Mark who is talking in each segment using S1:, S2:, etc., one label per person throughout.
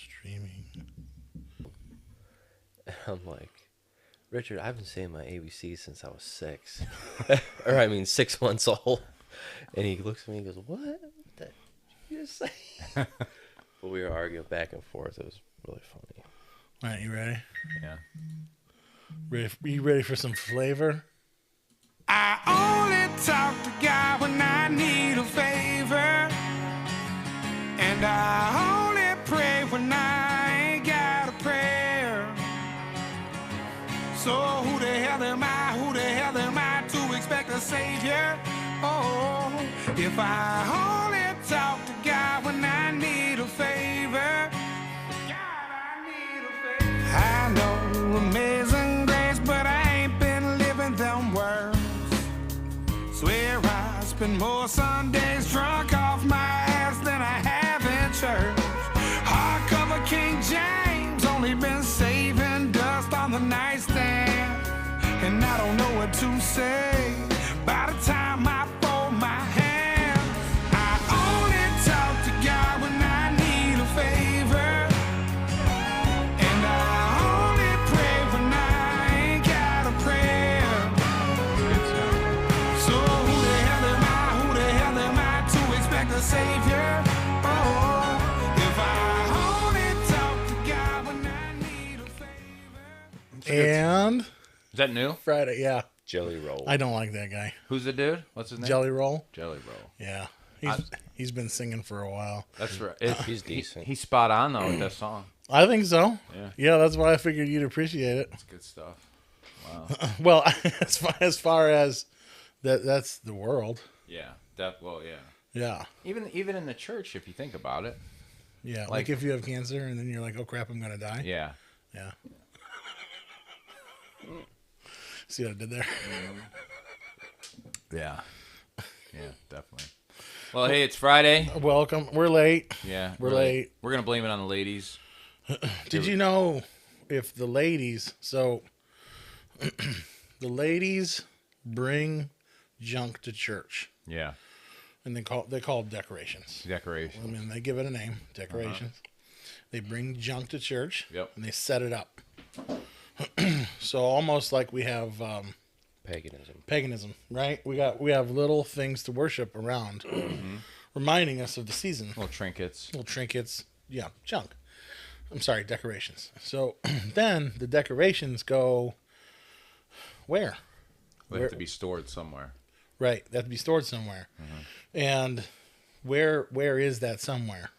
S1: Streaming.
S2: I'm like, Richard, I've been saying my ABC since I was 6. 6 months old. And he looks at me and goes, what? What did you just say? But we were arguing back and forth. It was really funny.
S1: All right, you ready?
S3: Yeah.
S1: You ready for some flavor?
S4: I only talk to God when I need a favor, and I only pray when I ain't got a prayer. So who the hell am I? Who the hell am I to expect a savior? Oh, if I only talk to God when I need a favor. God, I need a favor. I know amazing grace, but I ain't been living them words. Swear I spend more Sundays drunk off my ass than I have in church. Hardcover King James, only been saving dust on the nightstand. And I don't know what to say by the time I fold my hands. I only talk to God when I need a favor, and I only pray when I ain't got a prayer. So who the hell am I? Who the hell am I to expect a savior? Oh, if I only talk to God when I need a favor.
S1: And
S3: Is that new?
S1: Friday, yeah.
S2: Jelly roll.
S1: I don't like that guy.
S3: Who's the dude? What's his name?
S1: Jelly Roll.
S3: Jelly Roll.
S1: Yeah. He's been singing for a while.
S3: That's right.
S2: He's decent.
S3: He's spot on though with that song.
S1: I think so.
S3: Yeah.
S1: Yeah, that's why I figured you'd appreciate it.
S3: It's good stuff. Wow.
S1: Well, as far as that's the world.
S3: Yeah. Well, yeah.
S1: Yeah.
S3: Even in the church, if you think about it.
S1: Yeah. Like if you have cancer and then you're like, oh crap, I'm gonna die.
S3: Yeah.
S1: Yeah. See what I did there?
S3: Yeah. Yeah, definitely. Well, hey, it's Friday.
S1: Welcome. We're late.
S3: Yeah,
S1: We're late.
S3: We're gonna blame it on the ladies.
S1: Did you know if the ladies, so the ladies bring junk to church
S3: Yeah.
S1: and they call it decorations.
S3: Decoration.
S1: I mean, they give it a name, decorations. They bring junk to church.
S3: Yep.
S1: And they set it up. So almost like we have paganism, right? We have little things to worship around, reminding us of the season.
S3: Little trinkets.
S1: Yeah, junk. I'm sorry, decorations. So then the decorations go where?
S3: They have to be stored somewhere.
S1: Right, they have to be stored somewhere. And where is that somewhere?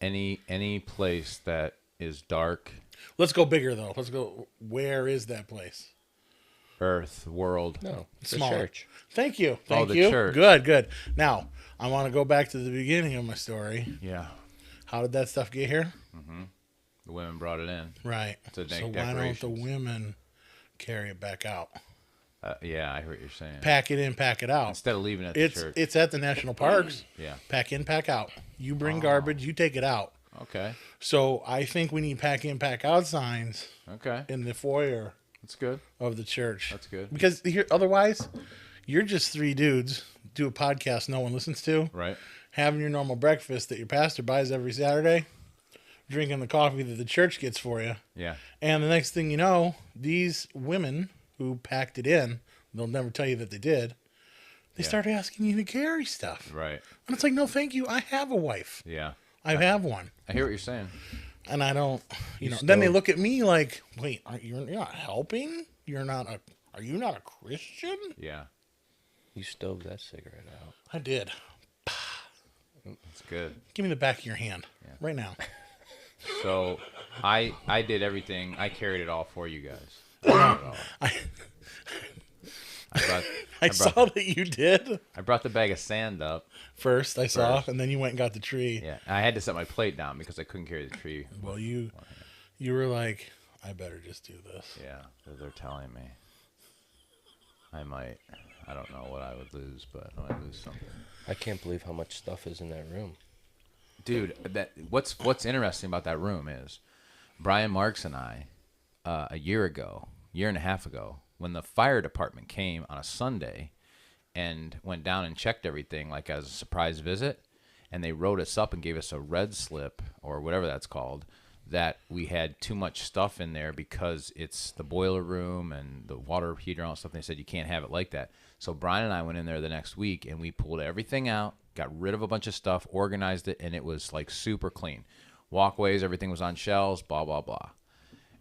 S3: Any place that is dark.
S1: Let's go bigger though. Let's go. Where is that place?
S3: Earth, world.
S2: No, it's a
S1: Smaller.
S2: church.
S1: Thank you.
S3: The
S1: Thank you.
S3: church.
S1: Good. Now, I want to go back to the beginning of my story.
S3: Yeah.
S1: How did that stuff get here?
S3: The women brought it in.
S1: Right.
S3: To
S1: So why don't the women carry it back out?
S3: Yeah, I hear what you're saying.
S1: Pack it in, pack it out.
S3: Instead of leaving it at the church.
S1: It's at the national parks.
S3: Yeah.
S1: Pack in, pack out. You bring garbage, you take it out.
S3: Okay.
S1: So I think we need pack in, pack out signs
S3: Okay.
S1: in the foyer
S3: That's good.
S1: of the church.
S3: That's good.
S1: Because otherwise, you're just three dudes do a podcast no one listens to,
S3: Right.
S1: having your normal breakfast that your pastor buys every Saturday, drinking the coffee that the church gets for you.
S3: Yeah.
S1: And the next thing you know, these women who packed it in, they'll never tell you that they did, they start asking you to carry stuff.
S3: Right.
S1: And it's like, no, thank you. I have a wife.
S3: Yeah.
S1: I have one.
S3: I hear what you're saying.
S1: And I don't,
S3: You
S1: then they
S3: still-
S1: look at me like, wait, you're not helping? Are you not a Christian?
S3: Yeah.
S2: You stove that cigarette out.
S1: I did.
S3: That's good.
S1: Give me the back of your hand right now.
S3: So I did everything. I carried it all for you guys.
S1: I saw that you did.
S3: I brought the bag of sand up.
S1: First, I saw, and then you went and got the tree.
S3: Yeah. I had to set my plate down because I couldn't carry the tree.
S1: Well, you were like, I better just do this.
S3: Yeah. They're telling me. I might. I don't know what I would lose, but I might lose something.
S2: I can't believe how much stuff is in that room.
S3: Dude, what's interesting about that room is Brian Marks and I, a year and a half ago, when the fire department came on a Sunday and went down and checked everything like as a surprise visit, and they wrote us up and gave us a red slip or whatever that's called, that we had too much stuff in there because it's the boiler room and the water heater and all that stuff. And they said you can't have it like that. So Brian and I went in there the next week and we pulled everything out, got rid of a bunch of stuff, organized it, and it was like super clean. Walkways, everything was on shelves, blah, blah, blah.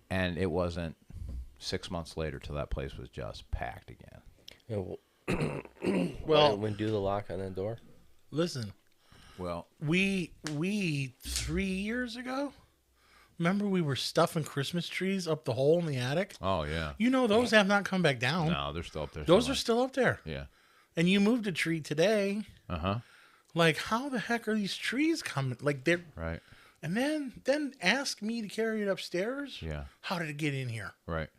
S3: And it wasn't 6 months later till that place was just packed again.
S2: Yeah,
S1: Well,
S2: when do the lock on that door?
S1: listen,
S3: Well,
S1: we 3 years ago, remember we were stuffing Christmas trees up the hole in the attic?
S3: oh, yeah.
S1: You know those have not come back down.
S3: No, they're still up there.
S1: Those are still up there.
S3: Yeah.
S1: And you moved a tree today.
S3: Uh-huh.
S1: Like, how the heck are these trees coming? Like, they're...
S3: Right.
S1: And then ask me to carry it upstairs?
S3: Yeah.
S1: How did it get in here?
S3: Right.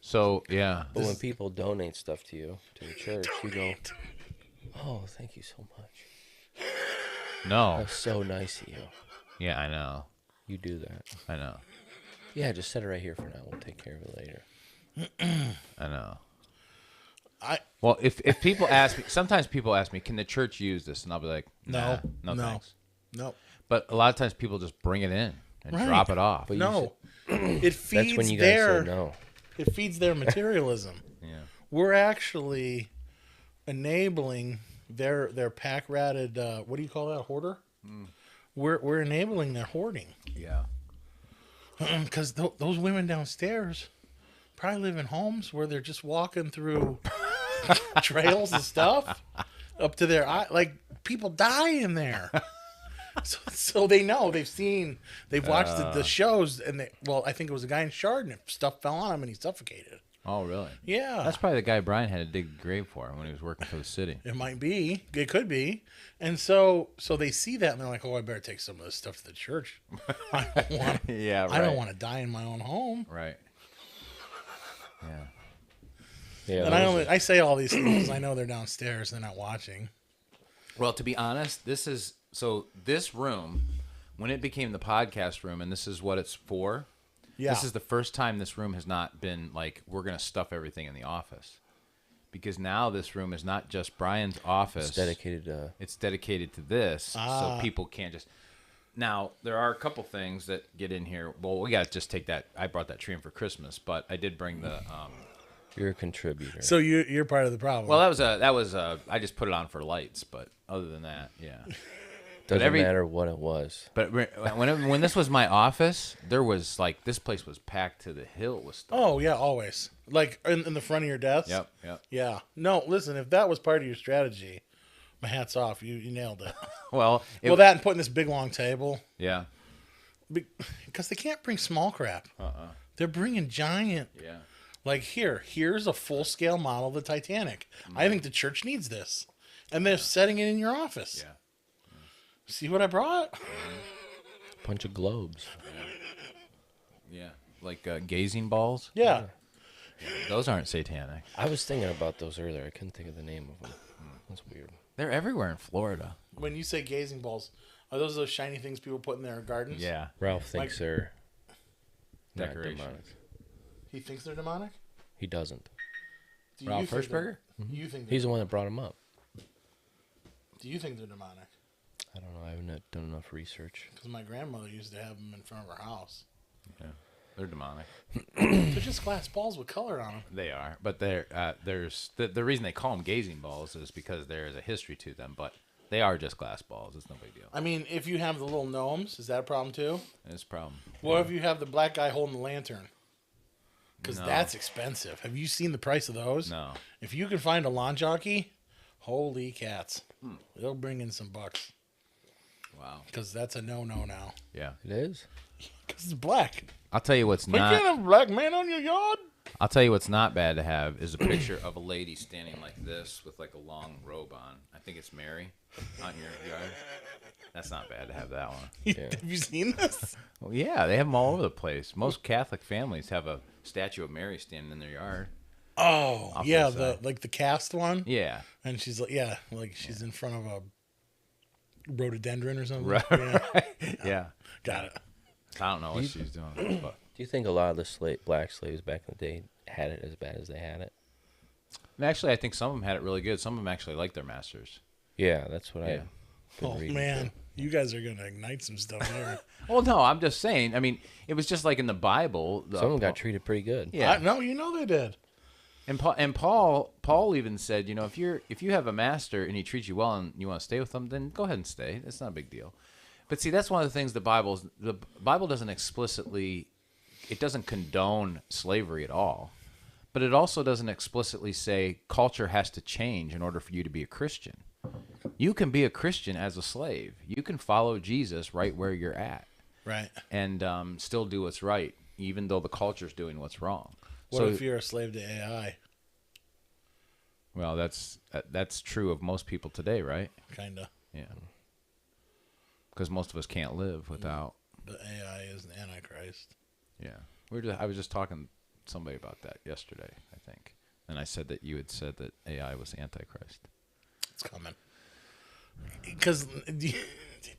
S3: So, yeah.
S2: But when people donate stuff to you, to the church, you go, oh, thank you so much.
S3: No.
S2: That's so nice of you.
S3: Yeah, I know.
S2: You do that.
S3: I know.
S2: Yeah, just set it right here for now. We'll take care of it later.
S3: I know.
S1: I
S3: Well, if people ask me, sometimes people ask me, can the church use this? And I'll be like, nah, no,
S1: no.
S3: thanks.
S1: No.
S3: But a lot of times people just bring it in and
S1: Right.
S3: drop it off.
S2: But you
S1: No. It feeds
S2: That's when you guys
S1: their
S2: say no.
S1: it feeds their materialism.
S3: Yeah.
S1: We're actually enabling their pack ratted what do you call that, hoarder? We're enabling their hoarding.
S3: Yeah.
S1: Because those women downstairs probably live in homes where they're just walking through trails and stuff up to their eye. Like, people die in there. So they know, they've watched the shows, and I think it was a guy in Chard, and stuff fell on him and he suffocated.
S3: Oh, really?
S1: Yeah.
S3: That's probably the guy Brian had to dig a grave for when he was working for the city.
S1: It might be. It could be. And so they see that and they're like, oh, I better take some of this stuff to the church. I don't want
S3: Yeah,
S1: I don't want to die in my own home.
S3: Right. Yeah.
S2: Yeah,
S1: And I say all these things because I know they're downstairs. They're not watching.
S3: Well, to be honest, this room, when it became the podcast room, and this is what it's for,
S1: Yeah.
S3: this is the first time this room has not been like, we're going to stuff everything in the office. Because now this room is not just Brian's office.
S2: It's dedicated
S3: to this, so people can't just... Now, there are a couple things that get in here. Well, we got to just take that. I brought that tree in for Christmas, but I did bring the...
S2: You're a contributor.
S1: So you're part of the problem.
S3: Well, that was I just put it on for lights, but other than that, yeah.
S2: Doesn't matter what it was.
S3: But when this was my office, there was like, this place was packed to the hill with stuff.
S1: Oh, yeah, always. Like in the front of your desk?
S3: Yep.
S1: Yeah. No, listen, if that was part of your strategy, my hat's off. You nailed it.
S3: Well,
S1: That and putting this big, long table.
S3: Yeah.
S1: Because they can't bring small crap. They're bringing giant.
S3: Yeah.
S1: Like, here's a full-scale model of the Titanic. I think the church needs this. And they're setting it in your office.
S3: Yeah.
S1: See what I brought?
S2: Bunch of globes.
S3: Yeah. Like gazing balls.
S1: Yeah.
S3: Those aren't satanic.
S2: I was thinking about those earlier. I couldn't think of the name of them. That's weird.
S3: They're everywhere in Florida.
S1: When you say gazing balls, are those shiny things people put in their gardens?
S3: Yeah.
S2: Ralph thinks they're not
S3: Decoration.
S2: demonic.
S1: He thinks they're demonic?
S2: He doesn't.
S1: Do
S3: Ralph
S1: you think
S3: Hirschberger?
S1: You think
S2: He's the one that brought him up.
S1: Do you think they're demonic?
S2: I don't know. I haven't done enough research.
S1: Because my grandmother used to have them in front of her house.
S3: Yeah. They're demonic.
S1: They're just glass balls with color on them.
S3: They are, but there's the reason they call them gazing balls is because there is a history to them. But they are just glass balls. It's no big deal.
S1: I mean, if you have the little gnomes, is that a problem too?
S3: It's a problem.
S1: What if you have the black guy holding the lantern? Because
S3: No.
S1: that's expensive. Have you seen the price of those?
S3: No.
S1: If you can find a lawn jockey, holy cats. They'll bring in some bucks.
S3: Wow.
S1: Because that's a no-no now.
S3: Yeah.
S2: It is?
S1: Because it's black.
S3: I'll tell you what's
S1: You can't
S3: not.
S1: have a black man on your yard.
S3: I'll tell you what's not bad to have is a picture of a lady standing like this with like a long robe on. I think it's Mary on your yard. That's not bad to have that one.
S2: Yeah.
S1: Have you seen this?
S3: Well, yeah, they have them all over the place. Most Catholic families have a statue of Mary standing in their yard.
S1: Oh,
S3: I'll
S1: yeah,
S3: fix that.
S1: the cast one.
S3: Yeah.
S1: And she's like, like she's in front of a rhododendron or something.
S3: Right.
S1: Yeah.
S3: Yeah.
S1: Got it.
S3: I don't know what she's doing. But
S2: Do you think a lot of the black slaves back in the day had it as bad as they had it?
S3: and actually, I think some of them had it really good. Some of them actually liked their masters.
S2: Yeah, that's what
S3: Yeah.
S2: I've been
S1: Oh,
S2: reading.
S1: man. You guys are gonna ignite some stuff here.
S3: Well, no, I'm just saying. I mean, it was just like in the Bible.
S2: Some of them got treated pretty good.
S3: Yeah.
S1: No, you know they did.
S3: And Paul even said, you know, if you have a master and he treats you well and you want to stay with him, then go ahead and stay. It's not a big deal. But see, that's one of the things the Bible doesn't explicitly, it doesn't condone slavery at all. But it also doesn't explicitly say culture has to change in order for you to be a Christian. You can be a Christian as a slave. You can follow Jesus right where you're at.
S1: Right.
S3: And still do what's right, even though the culture's doing what's wrong.
S1: What if you're a slave to AI?
S3: Well, that's true of most people today, right?
S1: Kinda.
S3: Yeah. Because most of us can't live without.
S1: The AI is an antichrist.
S3: Yeah. I was just talking to somebody about that yesterday, I think. And I said that you had said that AI was antichrist.
S1: It's coming. Because did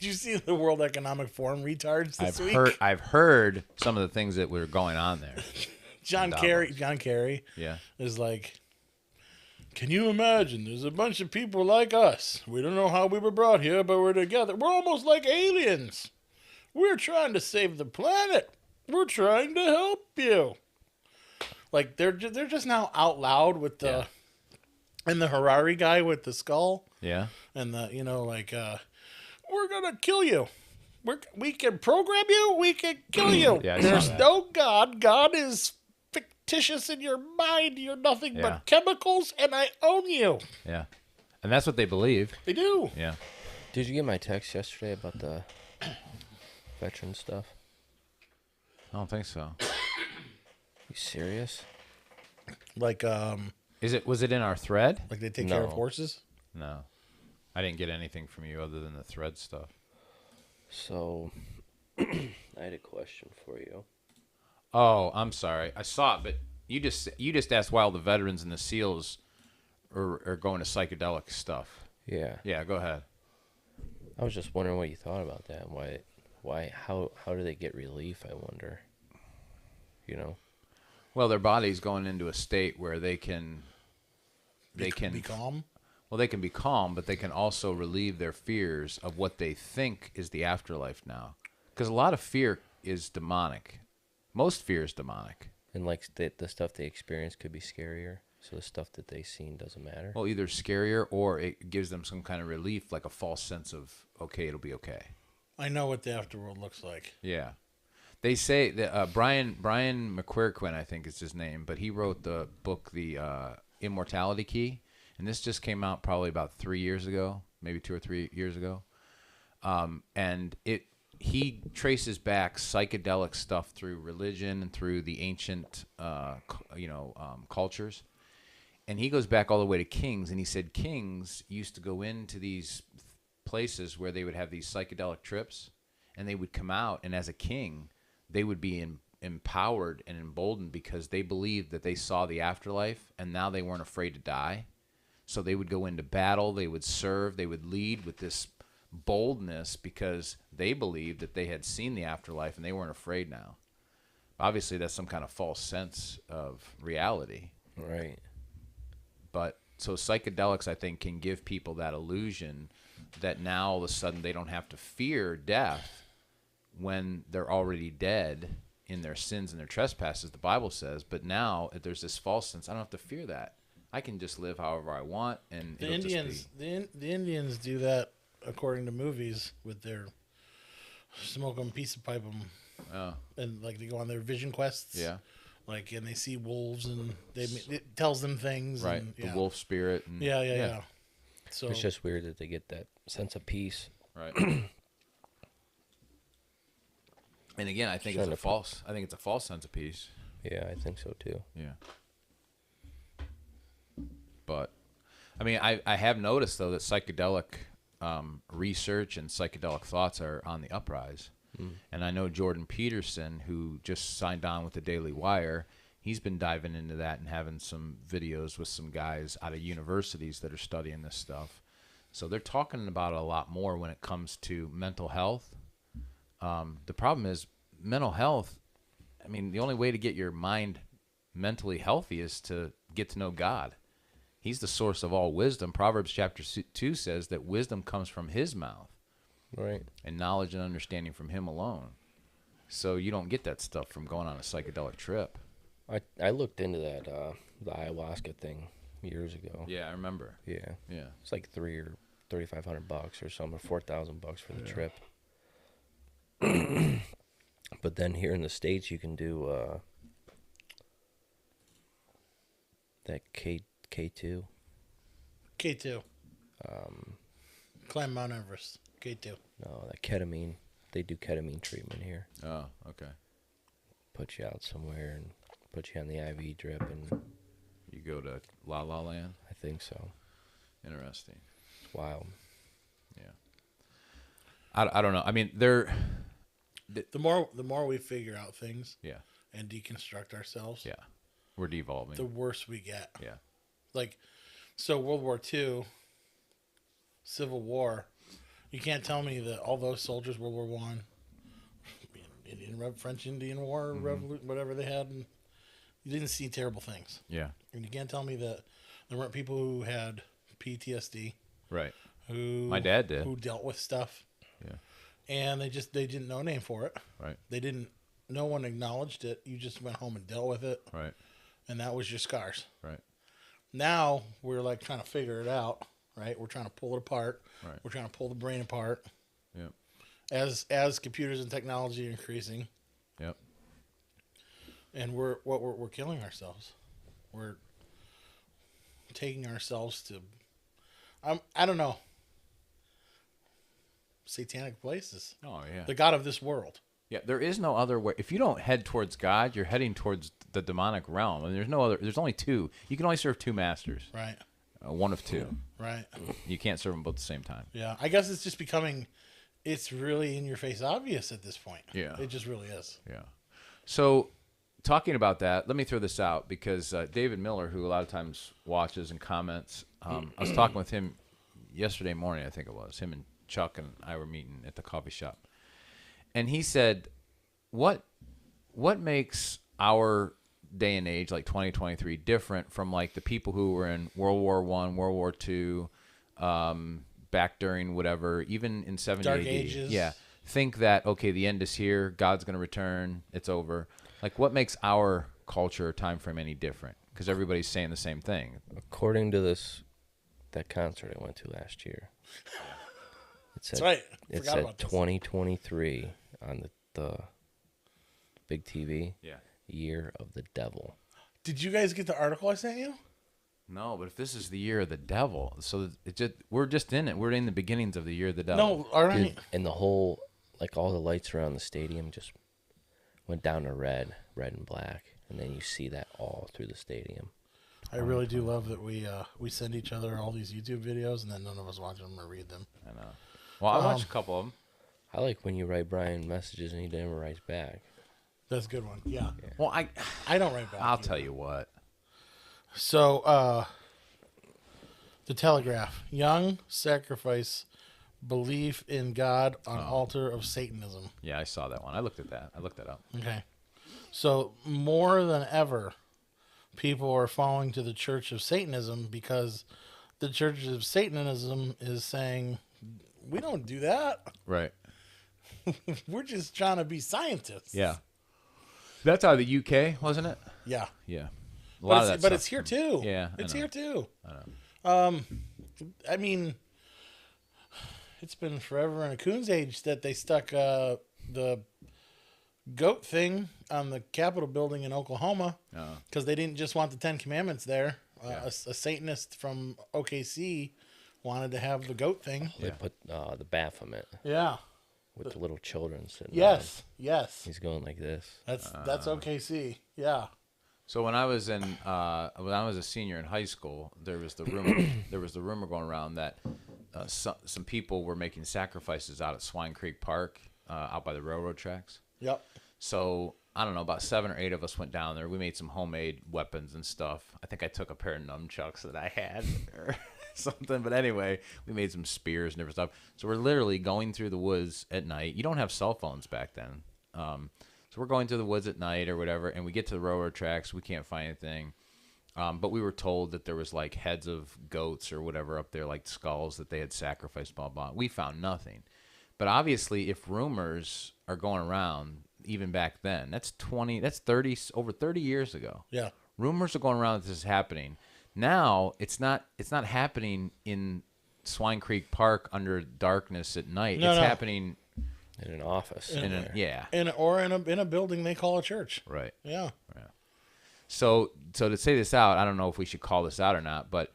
S1: you see the World Economic Forum retards this week?
S3: I've heard some of the things that were going on there.
S1: John Kerry
S3: Yeah.
S1: is like, can you imagine? There's a bunch of people like us. We don't know how we were brought here, but we're together. We're almost like aliens. We're trying to save the planet. We're trying to help you. Like they're just now out loud with the and the Harari guy with the skull.
S3: Yeah.
S1: And the we're gonna kill you. We can program you. We can kill you.
S3: Yeah, I saw
S1: There's
S3: that.
S1: no God. God is fictitious in your mind. You're nothing
S3: Yeah.
S1: but chemicals, and I own you.
S3: Yeah. And that's what they believe.
S1: They do.
S3: Yeah.
S2: Did you get my text yesterday about the veteran stuff?
S3: I don't think so.
S2: You serious?
S1: Like
S3: Was it in our thread?
S1: like they take care of
S2: No.
S1: horses.
S3: No. I didn't get anything from you other than the thread stuff.
S2: So, I had a question for you.
S3: Oh, I'm sorry. I saw it, but you just asked why all the veterans and the SEALs are going to psychedelic stuff.
S2: Yeah.
S3: Yeah, go ahead.
S2: I was just wondering what you thought about that. How do they get relief, I wonder? You know?
S3: Well, their body's going into a state where they can
S1: Be calm.
S3: Well, they can be calm, but they can also relieve their fears of what they think is the afterlife now. Because a lot of fear is demonic. Most fear is demonic.
S2: And like the stuff they experience could be scarier. So the stuff that they seen doesn't matter.
S3: Well, either scarier or it gives them some kind of relief, like a false sense of, okay, it'll be okay.
S1: I know what the afterworld looks like.
S3: Yeah. They say that Brian McQuirquin, I think is his name, but he wrote the book, The Immortality Key. And this just came out probably about 3 years ago, maybe 2 or 3 years ago. And he traces back psychedelic stuff through religion and through the ancient, cultures. And he goes back all the way to kings. And he said kings used to go into these places where they would have these psychedelic trips. And they would come out. And as a king, they would be empowered and emboldened because they believed that they saw the afterlife. And now they weren't afraid to die. So they would go into battle, they would serve, they would lead with this boldness because they believed that they had seen the afterlife and they weren't afraid now. Obviously, that's some kind of false sense of reality.
S2: Right.
S3: But so psychedelics, I think, can give people that illusion that now all of a sudden they don't have to fear death when they're already dead in their sins and their trespasses, the Bible says. But now there's this false sense, I don't have to fear that. I can just live however I want, and
S1: The Indians, the Indians do that according to movies with their smoke 'em, piece of pipe 'em, and like they go on their vision quests.
S3: Yeah.
S1: Like and they see wolves and it tells them things.
S3: Right.
S1: And,
S3: The wolf spirit. And,
S1: Yeah. So
S2: It's just weird that they get that sense of peace.
S3: Right. And again, I think
S2: Trying
S3: it's
S2: to
S3: a false sense of peace.
S2: Yeah, I think so too.
S3: Yeah. But, I mean, I have noticed, though, that psychedelic research and psychedelic thoughts are on the uprise. And I know Jordan Peterson, who just signed on with the Daily Wire, he's been diving into that and having some videos with some guys out of universities that are studying this stuff. So they're talking about it a lot more when it comes to mental health. The problem is mental health, I mean, the only way to get your mind mentally healthy is to get to know God. He's the source of all wisdom. Proverbs chapter 2 says that wisdom comes from his mouth.
S2: Right.
S3: and knowledge and understanding from him alone. So you don't get that stuff from going on a psychedelic trip.
S2: I looked into that the ayahuasca thing years ago.
S3: Yeah, I remember.
S2: Yeah.
S3: Yeah.
S2: It's like $3,500 or something, or $4,000 for the trip. But then here in the States, you can do that K2.
S1: K2. Climb Mount Everest. K2.
S2: No, that ketamine. They do ketamine treatment here.
S3: Oh, okay.
S2: Put you out somewhere and put you on the IV drip, and
S3: You go to La La Land.
S2: I think so.
S3: Interesting.
S2: It's wild.
S3: Yeah. I don't know. I mean, they're
S1: The more we figure out things
S3: yeah,
S1: and deconstruct ourselves,
S3: yeah. We're devolving.
S1: the worse we get.
S3: Yeah.
S1: Like, so World War II, Civil War, you can't tell me that all those soldiers, World War One, French Indian War, Revolution, whatever they had, and you didn't see terrible things.
S3: Yeah.
S1: And you can't tell me that there weren't people who had PTSD,
S3: Right.
S1: who
S3: My dad did.
S1: who dealt with stuff,
S3: Yeah.
S1: and they didn't know a name for it.
S3: Right.
S1: They didn't. No one acknowledged it. You just went home and dealt with it,
S3: Right.
S1: and that was your scars.
S3: Right.
S1: Now we're like trying to figure it out, right? We're trying to pull it apart.
S3: Right.
S1: We're trying to pull the brain apart.
S3: Yep.
S1: As computers and technology are increasing,
S3: Yep.
S1: and we're killing ourselves. We're taking ourselves to I don't know, satanic places.
S3: Oh yeah.
S1: The god of this world.
S3: Yeah. There is no other way. If you don't head towards God, you're heading towards the demonic realm. And there's no other. There's only two. You can only serve two masters.
S1: Right.
S3: One of two.
S1: Right.
S3: You can't serve them both at the same time.
S1: Yeah. I guess it's just becoming. It's really in your face obvious at this point.
S3: Yeah.
S1: It just really is.
S3: Yeah. So, talking about that, let me throw this out because David Miller, who a lot of times watches and comments, I was talking with him yesterday morning, I think it was. Him and Chuck and I were meeting at the coffee shop. And he said, what makes our day and age, like 2023, different from like the people who were in World War I, World War II, back during whatever, even in 70
S1: Dark
S3: AD.
S1: Ages.
S3: Yeah. Think that, okay, the end is here, God's going to return, it's over. Like, what makes our culture or time frame any different? Because everybody's saying the same thing.
S2: According to that concert I went to last year, it said,
S1: That's right.
S2: It
S1: Forgot
S2: said
S1: about this.
S2: 2023 on the big TV.
S3: Yeah.
S2: Year of the devil.
S1: Did you guys get the article I sent you?
S3: No, but if this is the year of the devil, so we're just in it. We're in the beginnings of the year of the devil.
S1: No, aren't
S2: Dude, and the whole, like all the lights around the stadium just went down to red and black, and then you see that all through the stadium.
S1: I really do love that we send each other all these YouTube videos, and then none of us watch them or read them.
S3: I know. Well, I watched a couple of them.
S2: I like when you write Brian messages and he never writes back.
S1: That's a good one. Yeah.
S3: Well,
S1: I don't write back.
S3: I'll
S1: either.
S3: tell you what.
S1: So, the Telegraph. Young sacrifice belief in God on altar of Satanism.
S3: Yeah, I saw that one. I looked at that. I looked that up.
S1: Okay. So, more than ever, people are falling to the Church of Satanism because the Church of Satanism is saying, we don't do that.
S3: Right.
S1: We're just trying to be scientists.
S3: Yeah. That's out of the UK, wasn't it?
S1: Yeah.
S3: Yeah. A
S1: But
S3: lot
S1: it's,
S3: of that
S1: but
S3: stuff
S1: it's here
S3: from-
S1: too.
S3: Yeah, I
S1: It's
S3: know.
S1: here too.
S3: I know.
S1: I mean, it's been forever in a coon's age that they stuck the goat thing on the Capitol building in Oklahoma
S3: Oh.
S1: because they didn't just want the Ten Commandments there.
S3: Yeah.
S1: A Satanist from OKC wanted to have the goat thing.
S2: They
S3: Yeah.
S2: put the Baphomet
S1: Yeah.
S2: with the little children sitting
S1: Yes.
S2: around.
S1: Yes.
S2: He's going like this.
S1: That's OKC. Yeah.
S3: So when I was a senior in high school, there was the rumor going around that some people were making sacrifices out at Swine Creek Park, out by the railroad tracks.
S1: Yep.
S3: So I don't know, about 7 or 8 of us went down there. We made some homemade weapons and stuff. I think I took a pair of nunchucks that I had or something. But anyway, we made some spears and different stuff. So we're literally going through the woods at night. You don't have cell phones back then. So we're going through the woods at night or whatever, and we get to the railroad tracks. We can't find anything. But we were told that there was like heads of goats or whatever up there, like skulls that they had sacrificed, blah, blah. We found nothing. But obviously, if rumors are going around, even back then, that's 30, over 30 years ago.
S1: Yeah.
S3: Rumors are going around that this is happening. Now it's not happening in Swine Creek Park under darkness at night.
S1: No,
S3: it's
S1: no.
S3: happening
S2: In an office.
S3: in
S1: In a building they call a church.
S3: right.
S1: Yeah.
S3: So to say this out, I don't know if we should call this out or not, but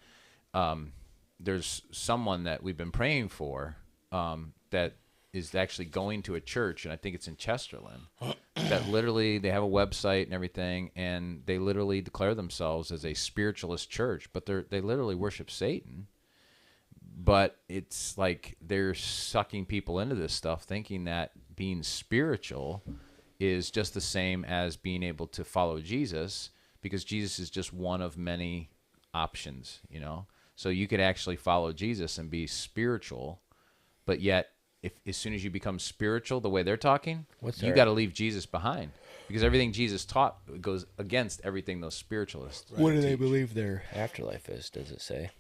S3: there's someone that we've been praying for that is actually going to a church, and I think it's in Chesterland, that literally they have a website and everything, and they literally declare themselves as a spiritualist church, but they literally worship Satan. But it's like they're sucking people into this stuff, thinking that being spiritual is just the same as being able to follow Jesus, because Jesus is just one of many options, you know? So you could actually follow Jesus and be spiritual, but yet if as soon as you become spiritual the way they're talking, you got to leave Jesus behind, because everything Jesus taught goes against everything those spiritualists
S2: What do they believe their afterlife is? Does it say?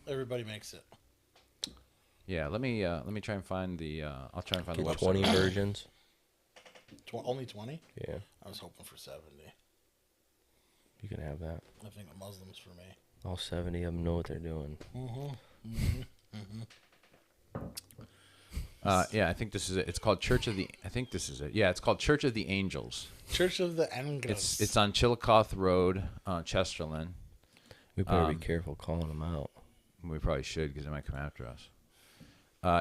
S1: Everybody makes it.
S3: Yeah, let me try and find the I'll try and find the
S2: Get
S3: website.
S2: 20 virgins.
S1: Only 20?
S2: Yeah,
S1: I was hoping for 70.
S2: you can have that.
S1: I think the Muslims for me.
S2: All 70 of them know what they're doing.
S3: Yeah, I think this is it. It's called Church of the. I think this is it. Yeah, it's called Church of the Angels.
S1: Church of the Angels.
S3: It's on Chillicothe Road, Chesterland.
S2: We better be careful calling them out.
S3: We probably should, because they might come after us.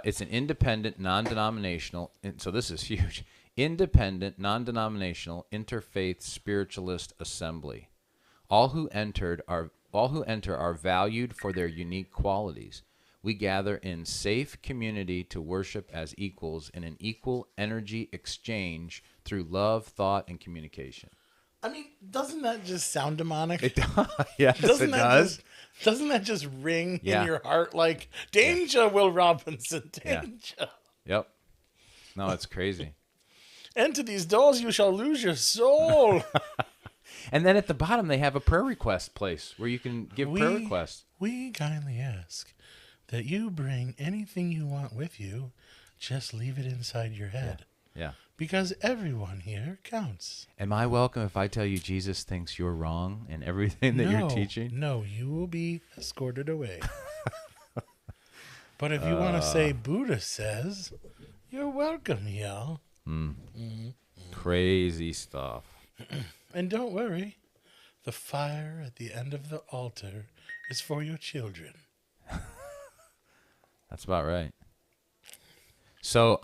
S3: It's an independent, non-denominational. So this is huge. Independent, non-denominational, interfaith spiritualist assembly. All who enter are valued for their unique qualities. We gather in safe community to worship as equals in an equal energy exchange through love, thought, and communication.
S1: I mean, doesn't that just sound demonic?
S3: It does. Yes,
S1: doesn't
S3: it
S1: that
S3: does.
S1: Doesn't that just ring
S3: Yeah.
S1: in your heart like, danger, Will Robinson, danger.
S3: Yep. No, it's crazy.
S1: Enter these doors, you shall lose your soul.
S3: And then at the bottom, they have a prayer request place where you can give prayer requests.
S1: We kindly ask that you bring anything you want with you. Just leave it inside your head.
S3: Yeah.
S1: Because everyone here counts.
S3: Am I welcome if I tell you Jesus thinks you're wrong in everything that you're teaching?
S1: No, you will be escorted away. But if you want to say Buddha says, you're welcome, y'all.
S3: Crazy stuff.
S1: And don't worry, the fire at the end of the altar is for your children.
S3: That's about right. So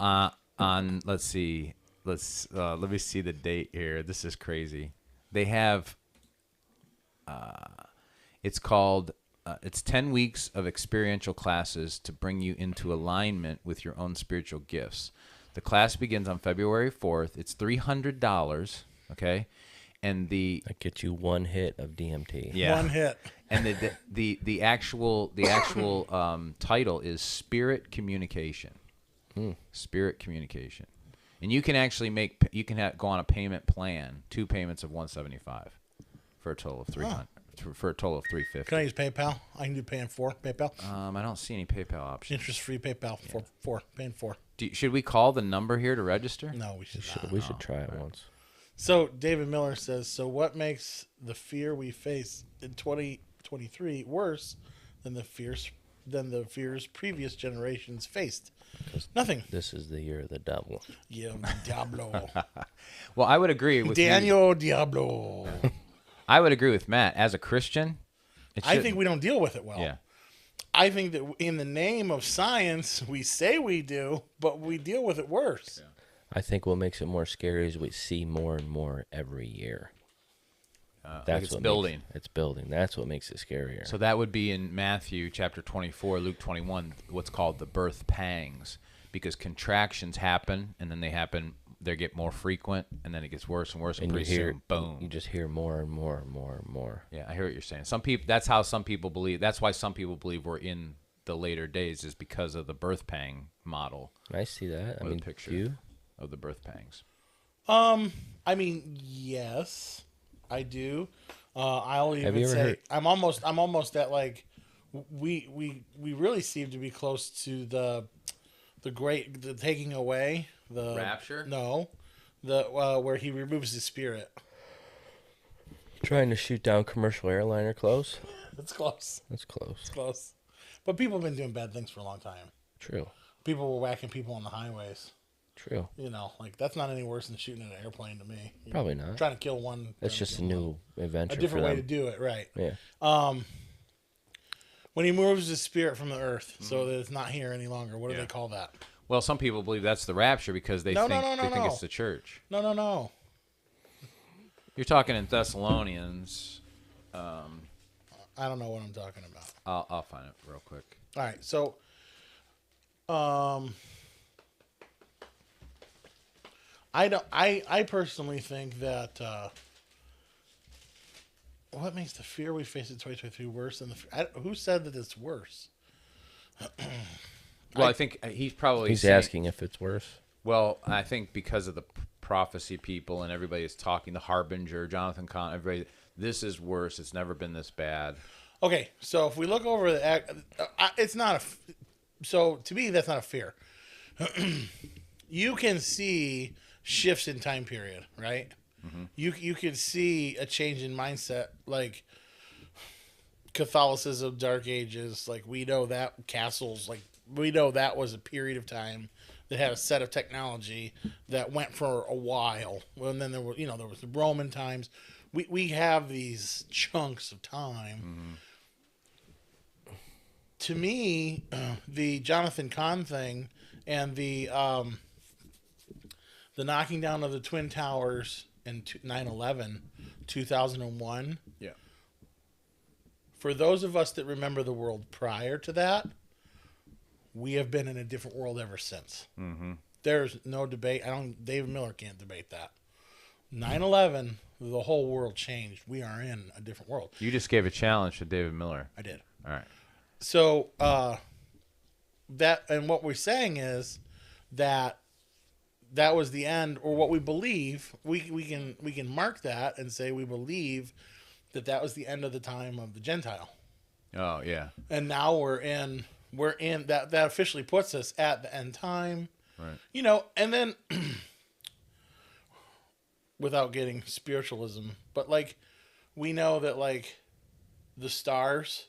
S3: let's see. Let me see the date here. This is crazy. They have it's called it's 10 weeks of experiential classes to bring you into alignment with your own spiritual gifts. The class begins on February 4th. It's $300, okay? And
S2: That gets you one hit of DMT.
S3: yeah.
S1: One hit.
S3: And the actual title is Spirit Communication. Spirit Communication, and you can actually go on a payment plan, 2 payments of $175 for a total of $300 for a total of $350.
S1: Can I use PayPal? I can do paying 4 PayPal.
S3: I don't see any PayPal options.
S1: Interest-free PayPal for 4. Paying 4.
S3: Should we call the number here to register?
S1: No, we should not.
S2: We should try it once.
S1: So David Miller says, so what makes the fear we face in 2023 worse than the fears previous generations faced? Nothing.
S2: This is the year of the devil.
S1: Yeah, Diablo.
S3: Well, I would agree with
S1: Daniel Diablo.
S3: I would agree with Matt. As a Christian,
S1: I think we don't deal with it well.
S3: Yeah.
S1: I think that in the name of science, we say we do, but we deal with it worse.
S2: I think what makes it more scary is we see more and more every year.
S3: Like it's building.
S2: It's building. That's what makes it scarier.
S3: So that would be in Matthew chapter 24, Luke 21, what's called the birth pangs, because contractions happen, and then they get more frequent, and then it gets worse and worse, and pretty soon, boom.
S2: You just hear more and more and more and more.
S3: Yeah, I hear what you're saying. Some people, that's how some people believe. That's why some people believe we're in the later days, is because of the birth pang model.
S2: I see that. I
S3: Or
S2: mean,
S3: the picture
S2: you?
S3: of the birth pangs.
S1: I mean, yes, I do. I'll
S2: Have
S1: even
S2: you ever
S1: say
S2: heard-
S1: I'm almost at like we really seem to be close to the the taking away, the
S3: Rapture?
S1: No, the where he removes his spirit.
S2: Trying to shoot down commercial airliner close.
S1: That's close.
S2: That's close.
S1: It's close. But people have been doing bad things for a long time.
S2: True.
S1: People were whacking people on the highways.
S2: True.
S1: You know, like that's not any worse than shooting at an airplane to me.
S2: Probably not.
S1: Trying to kill one.
S2: That's just a new adventure.
S1: A different
S2: for
S1: way
S2: them.
S1: to do it, right?
S2: Yeah.
S1: When he moves his spirit from the earth, so that it's not here any longer. What do
S3: Yeah.
S1: they call that?
S3: Well, some people believe that's the rapture because they
S1: No,
S3: think
S1: no, no,
S3: they think
S1: no.
S3: it's the church.
S1: No.
S3: You're talking in Thessalonians.
S1: I don't know what I'm talking about.
S3: I'll find it real quick.
S1: All right, so, I personally think that what makes the fear we face in 2023 worse than who said that it's worse?
S3: Well, I think he's probably
S2: He's
S3: saying-
S2: asking if it's worse.
S3: Well, I think because of the prophecy people and everybody is talking, the Harbinger, Jonathan Cahn, everybody, this is worse. It's never been this bad.
S1: Okay, so if we look over it's not so to me that's not a fear. You can see shifts in time period, right? Mm-hmm. You can see a change in mindset, like Catholicism, Dark Ages. Like we know that castles, like we know that was a period of time that had a set of technology that went for a while. Well, and then there was the Roman times. We have these chunks of time. Mm-hmm. To me, the Jonathan Cahn thing and the knocking down of the Twin Towers in 9/11, 2001.
S3: Yeah.
S1: For those of us that remember the world prior to that, we have been in a different world ever since. Mm-hmm. There's no debate. David Miller can't debate that. 9/11, the whole world changed. We are in a different world.
S3: You just gave a challenge to David Miller.
S1: I did.
S3: All right.
S1: So what we're saying is that was the end, or what we believe. We can mark that and say we believe that was the end of the time of the Gentile.
S3: Oh yeah.
S1: And now we're in that officially puts us at the end time.
S3: Right.
S1: And then without getting spiritualism, but like we know that like the stars,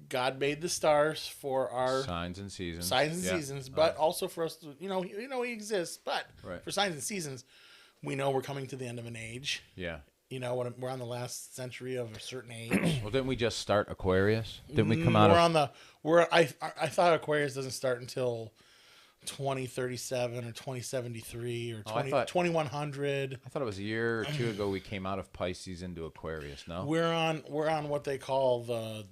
S1: God made the stars for our
S3: signs and seasons.
S1: Seasons, but also for us to, he exists, but
S3: right.
S1: for signs and seasons, we know we're coming to the end of an age.
S3: Yeah.
S1: We're on the last century of a certain age.
S3: Well, didn't we just start Aquarius? Didn't we come out
S1: I thought Aquarius doesn't start until 2037 or 2073 or 2100.
S3: I thought it was a year or two ago we came out of Pisces into Aquarius. No,
S1: we're on what they call the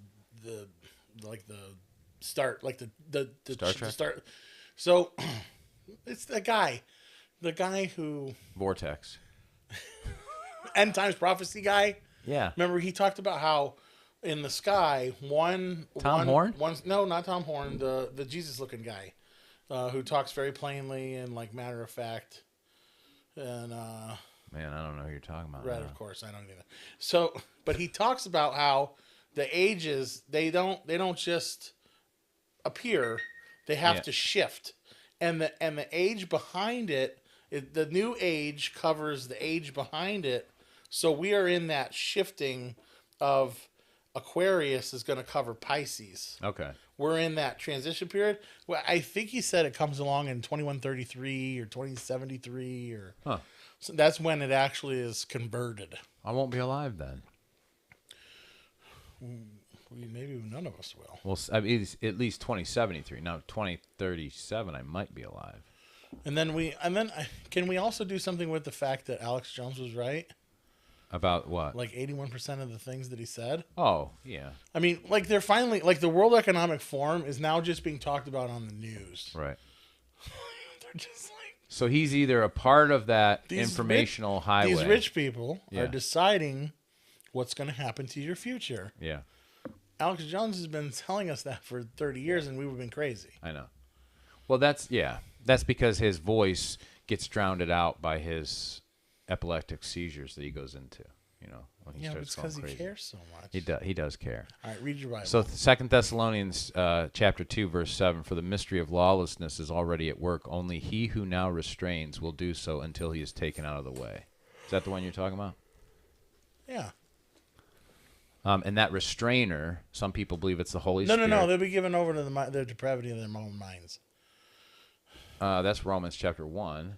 S1: start, like the
S3: Star Trek?
S1: the start. So it's the guy who
S3: Vortex.
S1: end times prophecy guy.
S3: Yeah.
S1: Remember he talked about how in the sky
S3: Tom Horn?
S1: No, not Tom Horn. The Jesus looking guy. Who talks very plainly and like matter of fact, and
S3: man, I don't know who you're talking about.
S1: Right, of course, I don't either. So, but he talks about how the ages they don't just appear; they have to shift, and the age behind it, the new age covers the age behind it. So we are in that shifting of Aquarius is going to cover Pisces.
S3: Okay.
S1: We're in that transition period. Well, I think he said it comes along in 2133 or 2073 or so that's when it actually is converted.
S3: I won't be alive then.
S1: Maybe none of us will.
S3: Well, I mean, it's at least 2073. Now 2037, I might be alive.
S1: And then can we also do something with the fact that Alex Jones was right?
S3: About what?
S1: Like 81% of the things that he said.
S3: Oh, yeah.
S1: I mean, like they're finally like the World Economic Forum is now just being talked about on the news.
S3: Right.
S1: They're just like,
S3: so he's either a part of that informational highway.
S1: These rich people are deciding what's going to happen to your future.
S3: Yeah.
S1: Alex Jones has been telling us that for 30 years, and we've been crazy.
S3: I know. Well, that's because his voice gets drowned out by his epileptic seizures that he goes into. when he
S1: Yeah, but
S3: starts
S1: it's
S3: going
S1: because he
S3: crazy.
S1: cares so much.
S3: He does care.
S1: All right, read your Bible.
S3: So 2 Thessalonians chapter 2, verse 7, for the mystery of lawlessness is already at work. Only he who now restrains will do so until he is taken out of the way. Is that the one you're talking about?
S1: yeah.
S3: And that restrainer, some people believe it's the Holy
S1: No,
S3: Spirit.
S1: no. They'll be given over to the depravity of their own minds.
S3: That's Romans chapter 1.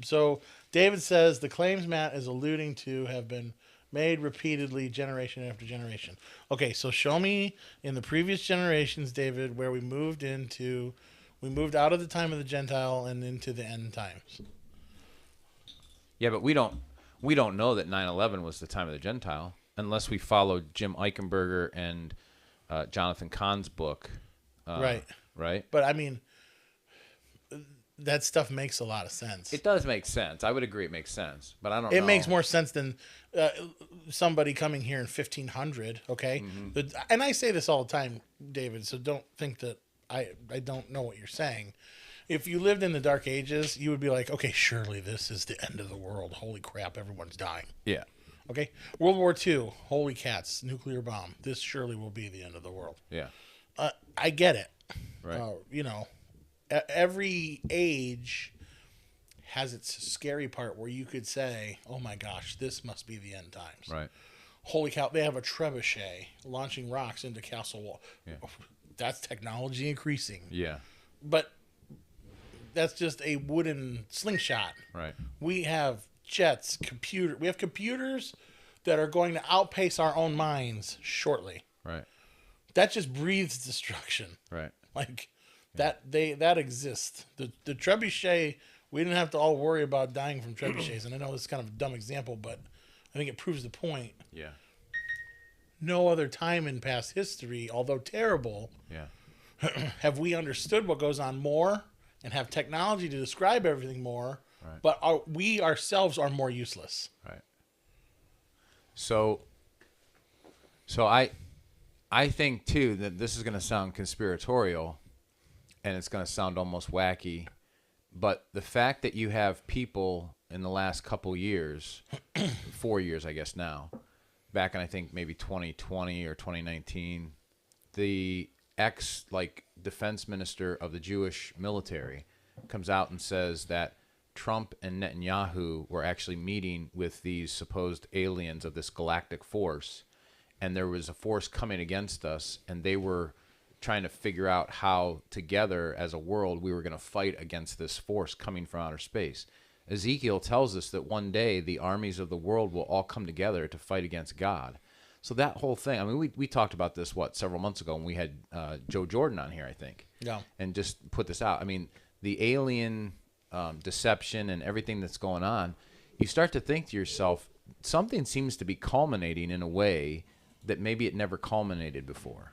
S1: So David says the claims Matt is alluding to have been made repeatedly, generation after generation. Okay, so show me in the previous generations, David, where we moved out of the time of the Gentile and into the end times.
S3: Yeah, but we don't know that 9/11 was the time of the Gentile unless we follow Jim Eichenberger and Jonathan Cahn's book.
S1: Right.
S3: Right?
S1: But I mean, that stuff makes a lot of sense.
S3: It does make sense. I would agree it makes sense, but I don't know.
S1: It makes more sense than somebody coming here in 1500, okay? And I say this all the time, David, so don't think that I don't know what you're saying. If you lived in the Dark Ages, you would be like, okay, surely this is the end of the world. Holy crap, everyone's dying.
S3: Yeah.
S1: Okay? World War II, holy cats, nuclear bomb. This surely will be the end of the world.
S3: Yeah.
S1: I get it.
S3: Right.
S1: Every age has its scary part where you could say, oh my gosh, this must be the end times.
S3: Right.
S1: Holy cow, they have a trebuchet launching rocks into castle wall.
S3: Yeah.
S1: That's technology increasing.
S3: Yeah.
S1: But that's just a wooden slingshot.
S3: Right.
S1: We have jets, we have computers that are going to outpace our own minds shortly.
S3: Right.
S1: That just breathes destruction.
S3: Right.
S1: Like that exists. The trebuchet, we didn't have to all worry about dying from trebuchets. And I know this is kind of a dumb example, but I think it proves the point.
S3: Yeah.
S1: No other time in past history, although terrible,
S3: Yeah.
S1: have we understood what goes on more and have technology to describe everything more.
S3: Right.
S1: But we ourselves are more useless.
S3: Right. So I think too that this is going to sound conspiratorial, and it's going to sound almost wacky, but the fact that you have people in the last couple years, 4 years I guess now, back in I think maybe 2020 or 2019, the defense minister of the Jewish military comes out and says that Trump and Netanyahu were actually meeting with these supposed aliens of this galactic force, and there was a force coming against us, and they were trying to figure out how together as a world we were going to fight against this force coming from outer space. Ezekiel tells us that one day the armies of the world will all come together to fight against God. So that whole thing, I mean, we talked about this, several months ago when we had Joe Jordan on here, I think.
S1: Yeah.
S3: And just put this out. I mean, the alien deception and everything that's going on, you start to think to yourself, something seems to be culminating in a way that maybe it never culminated before.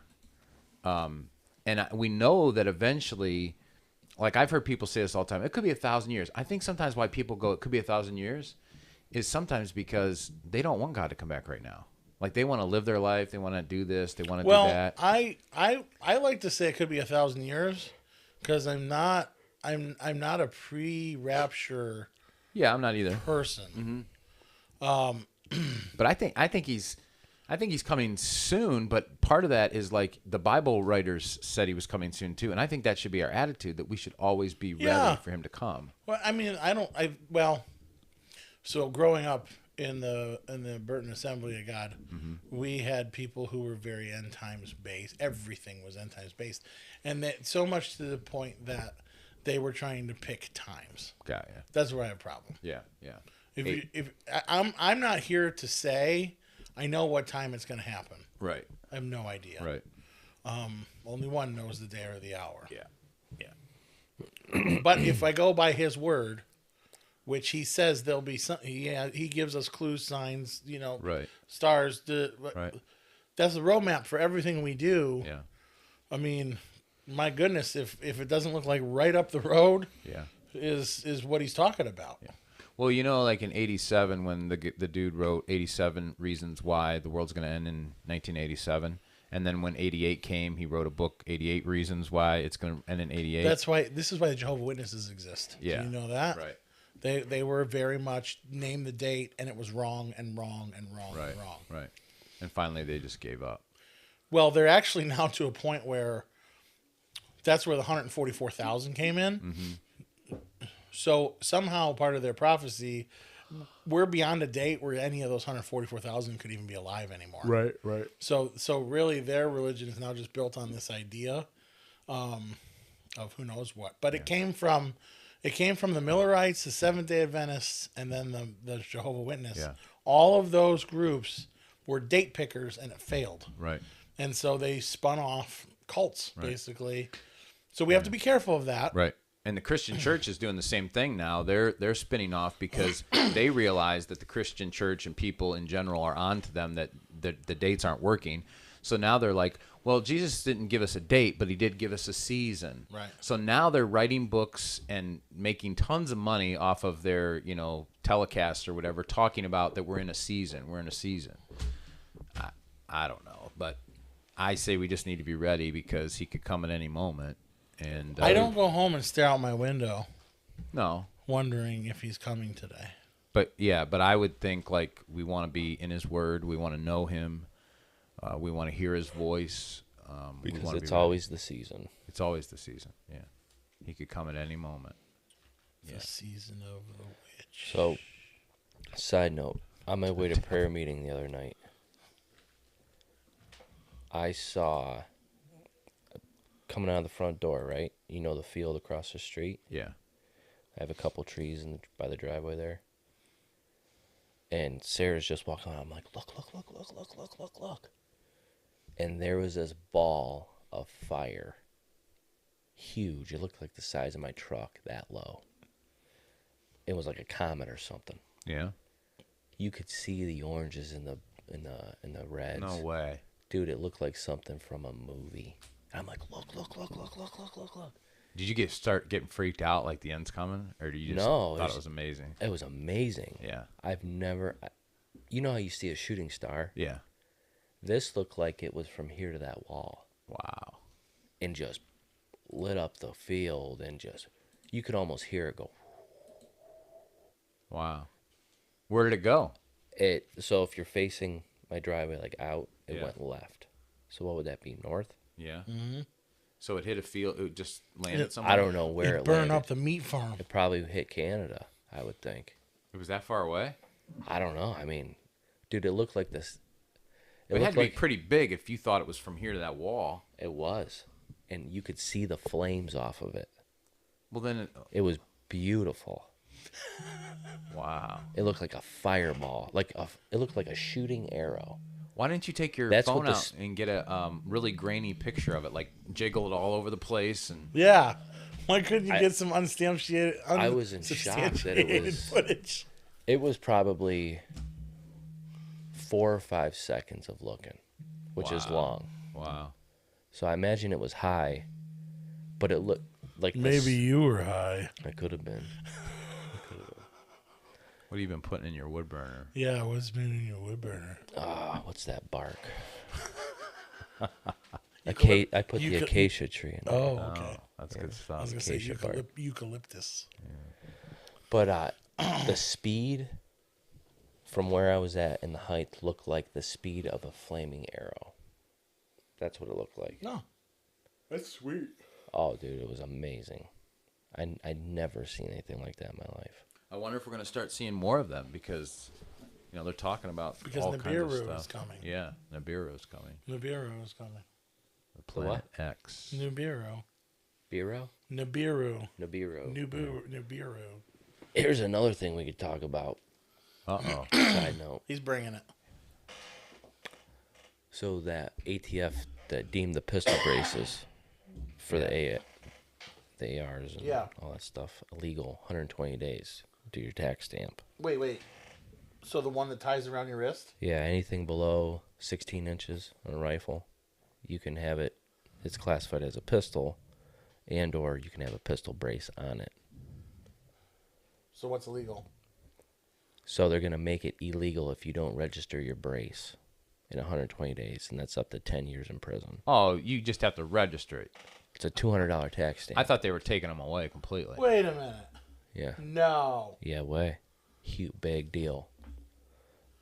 S3: We know that eventually, like I've heard people say this all the time, it could be 1,000 years. I think sometimes why people go, it could be 1,000 years, is sometimes because they don't want God to come back right now. Like they want to live their life, they want to do this, they want to do that.
S1: I like to say it could be 1,000 years because I'm not a pre-rapture.
S3: Yeah, I'm not either
S1: person.
S3: But I think he's coming soon. But part of that is like the Bible writers said he was coming soon too, and I think that should be our attitude, that we should always be ready for him to come.
S1: Well, I mean, so growing up in the Burton Assembly of God, we had people who were very end times based. Everything was end times based, and that so much to the point that they were trying to pick times.
S3: Got ya.
S1: That's where I have a problem.
S3: Yeah, yeah.
S1: I'm not here to say I know what time it's going to happen.
S3: Right.
S1: I have no idea.
S3: Right.
S1: Only one knows the day or the hour.
S3: Yeah.
S1: Yeah. But if I go by his word, which he says there'll be some, he gives us clues, signs,
S3: Right.
S1: stars.
S3: Right.
S1: That's the roadmap for everything we do.
S3: Yeah.
S1: I mean, my goodness, if it doesn't look like right up the road,
S3: Yeah.
S1: is what he's talking about.
S3: Yeah. Well, like in '87, when the dude wrote 87 Reasons Why the World's Going to End in 1987, and then when '88 came, he wrote a book, 88 Reasons Why It's Going to End in '88.
S1: This is why the Jehovah's Witnesses exist.
S3: Yeah.
S1: Do you know that?
S3: Right.
S1: They were very much name the date, and it was wrong and wrong and wrong
S3: Right.
S1: and wrong.
S3: Right. And finally, they just gave up.
S1: Well, they're actually now to a point where that's where the 144,000 came in.
S3: Mm-hmm.
S1: So somehow part of their prophecy, we're beyond a date where any of those 144,000 could even be alive anymore.
S3: Right.
S1: So really, their religion is now just built on this idea of who knows what. But it came from the Millerites, the Seventh Day Adventists, and then the Jehovah Witness.
S3: Yeah.
S1: All of those groups were date pickers, and it failed.
S3: Right.
S1: And so they spun off cults, basically. So we have to be careful of that.
S3: Right. And the Christian church is doing the same thing now. They're spinning off because they realize that the Christian church and people in general are on to them, that the dates aren't working. So now they're like, well, Jesus didn't give us a date, but he did give us a season.
S1: Right.
S3: So now they're writing books and making tons of money off of their, telecasts or whatever, talking about that we're in a season. We're in a season. I don't know, but I say we just need to be ready because he could come at any moment. And
S1: I don't go home and stare out my window
S3: No.
S1: wondering if he's coming today.
S3: But I would think like we want to be in his word. We want to know him. We want to hear his voice.
S2: Because it's always the season.
S3: It's always the season. Yeah. He could come at any moment.
S1: The season of the witch.
S2: So, side note, on my way to prayer meeting the other night, I saw, coming out of the front door, right? You know the field across the street?
S3: Yeah.
S2: I have a couple trees by the driveway there. And Sarah's just walking on. I'm like, look. And there was this ball of fire. Huge. It looked like the size of my truck, that low. It was like a comet or something.
S3: Yeah.
S2: You could see the oranges in the reds.
S3: No way.
S2: Dude, it looked like something from a movie. And I'm like, look.
S3: Did you start getting freaked out like the end's coming? Or did you just thought it was amazing?
S2: It was amazing.
S3: Yeah.
S2: I've never... You know how you see a shooting star?
S3: Yeah.
S2: This looked like it was from here to that wall.
S3: Wow.
S2: And just lit up the field and just... You could almost hear it go...
S3: Wow. Where did it go?
S2: So if you're facing my driveway like out, it
S3: Yeah.
S2: went left. So what would that be? North?
S3: Yeah. Mm-hmm. So it hit a field. It just landed somewhere.
S2: I don't know where it
S1: Burn
S2: landed.
S1: up the meat farm.
S2: It probably hit Canada, I would think.
S3: It was that far away.
S2: I don't know. I mean, dude, it looked like this.
S3: It had
S2: looked
S3: to be
S2: like
S3: pretty big if you thought it was from here to that wall.
S2: it was, and you could see the flames off of it.
S3: Well, then,
S2: It was beautiful.
S3: wow.
S2: It looked like a fireball. It looked like a shooting arrow.
S3: Why didn't you take your
S2: That's
S3: phone
S2: what
S3: out and get a really grainy picture of it, like jiggled all over the place? And
S1: Yeah. Why couldn't you get some unsubstantiated
S2: I was in shock that it was-
S1: footage?
S2: It was probably 4 or 5 seconds of looking, which is
S3: Wow.
S2: long.
S3: wow.
S2: So I imagine it was high, but it looked like
S1: Maybe you were high.
S2: it could have been.
S3: What have you been putting in your wood burner?
S1: Yeah, what's been in your wood burner?
S2: What's that bark? I put the acacia tree in there.
S1: Oh, okay.
S3: That's good
S1: I
S3: stuff.
S1: was gonna say
S2: acacia bark.
S1: eucalyptus.
S2: But the speed from where I was at and the height looked like the speed of a flaming arrow. That's what it looked like.
S1: No, that's sweet.
S2: Oh, dude, it was amazing. I'd never seen anything like that in my life.
S3: I wonder if we're going to start seeing more of them because, they're talking about
S1: Because
S3: all kinds of
S1: Nibiru
S3: stuff.
S1: is coming.
S3: Yeah, Nibiru is coming.
S1: Nibiru is coming.
S3: The Planet X.
S1: Nibiru.
S2: Biro?
S1: Nibiru.
S2: Nibiru.
S1: Nibiru.
S2: Here's another thing we could talk about.
S3: Uh-oh.
S2: Side note.
S1: He's bringing it.
S2: So that ATF that deemed the pistol braces for the ARs and
S1: Yeah.
S2: all that stuff illegal, 120 days. Do your tax stamp.
S1: Wait. So the one that ties around your wrist?
S2: Yeah, anything below 16 inches on a rifle, you can have it. It's classified as a pistol, and or you can have a pistol brace on it.
S1: So what's illegal?
S2: So they're going to make it illegal if you don't register your brace in 120 days, and that's up to 10 years in prison.
S3: Oh, you just have to register it.
S2: It's a $200 tax stamp.
S3: I thought they were taking them away completely.
S1: Wait a minute.
S2: Yeah.
S1: No.
S2: Yeah, way. Huge, big deal.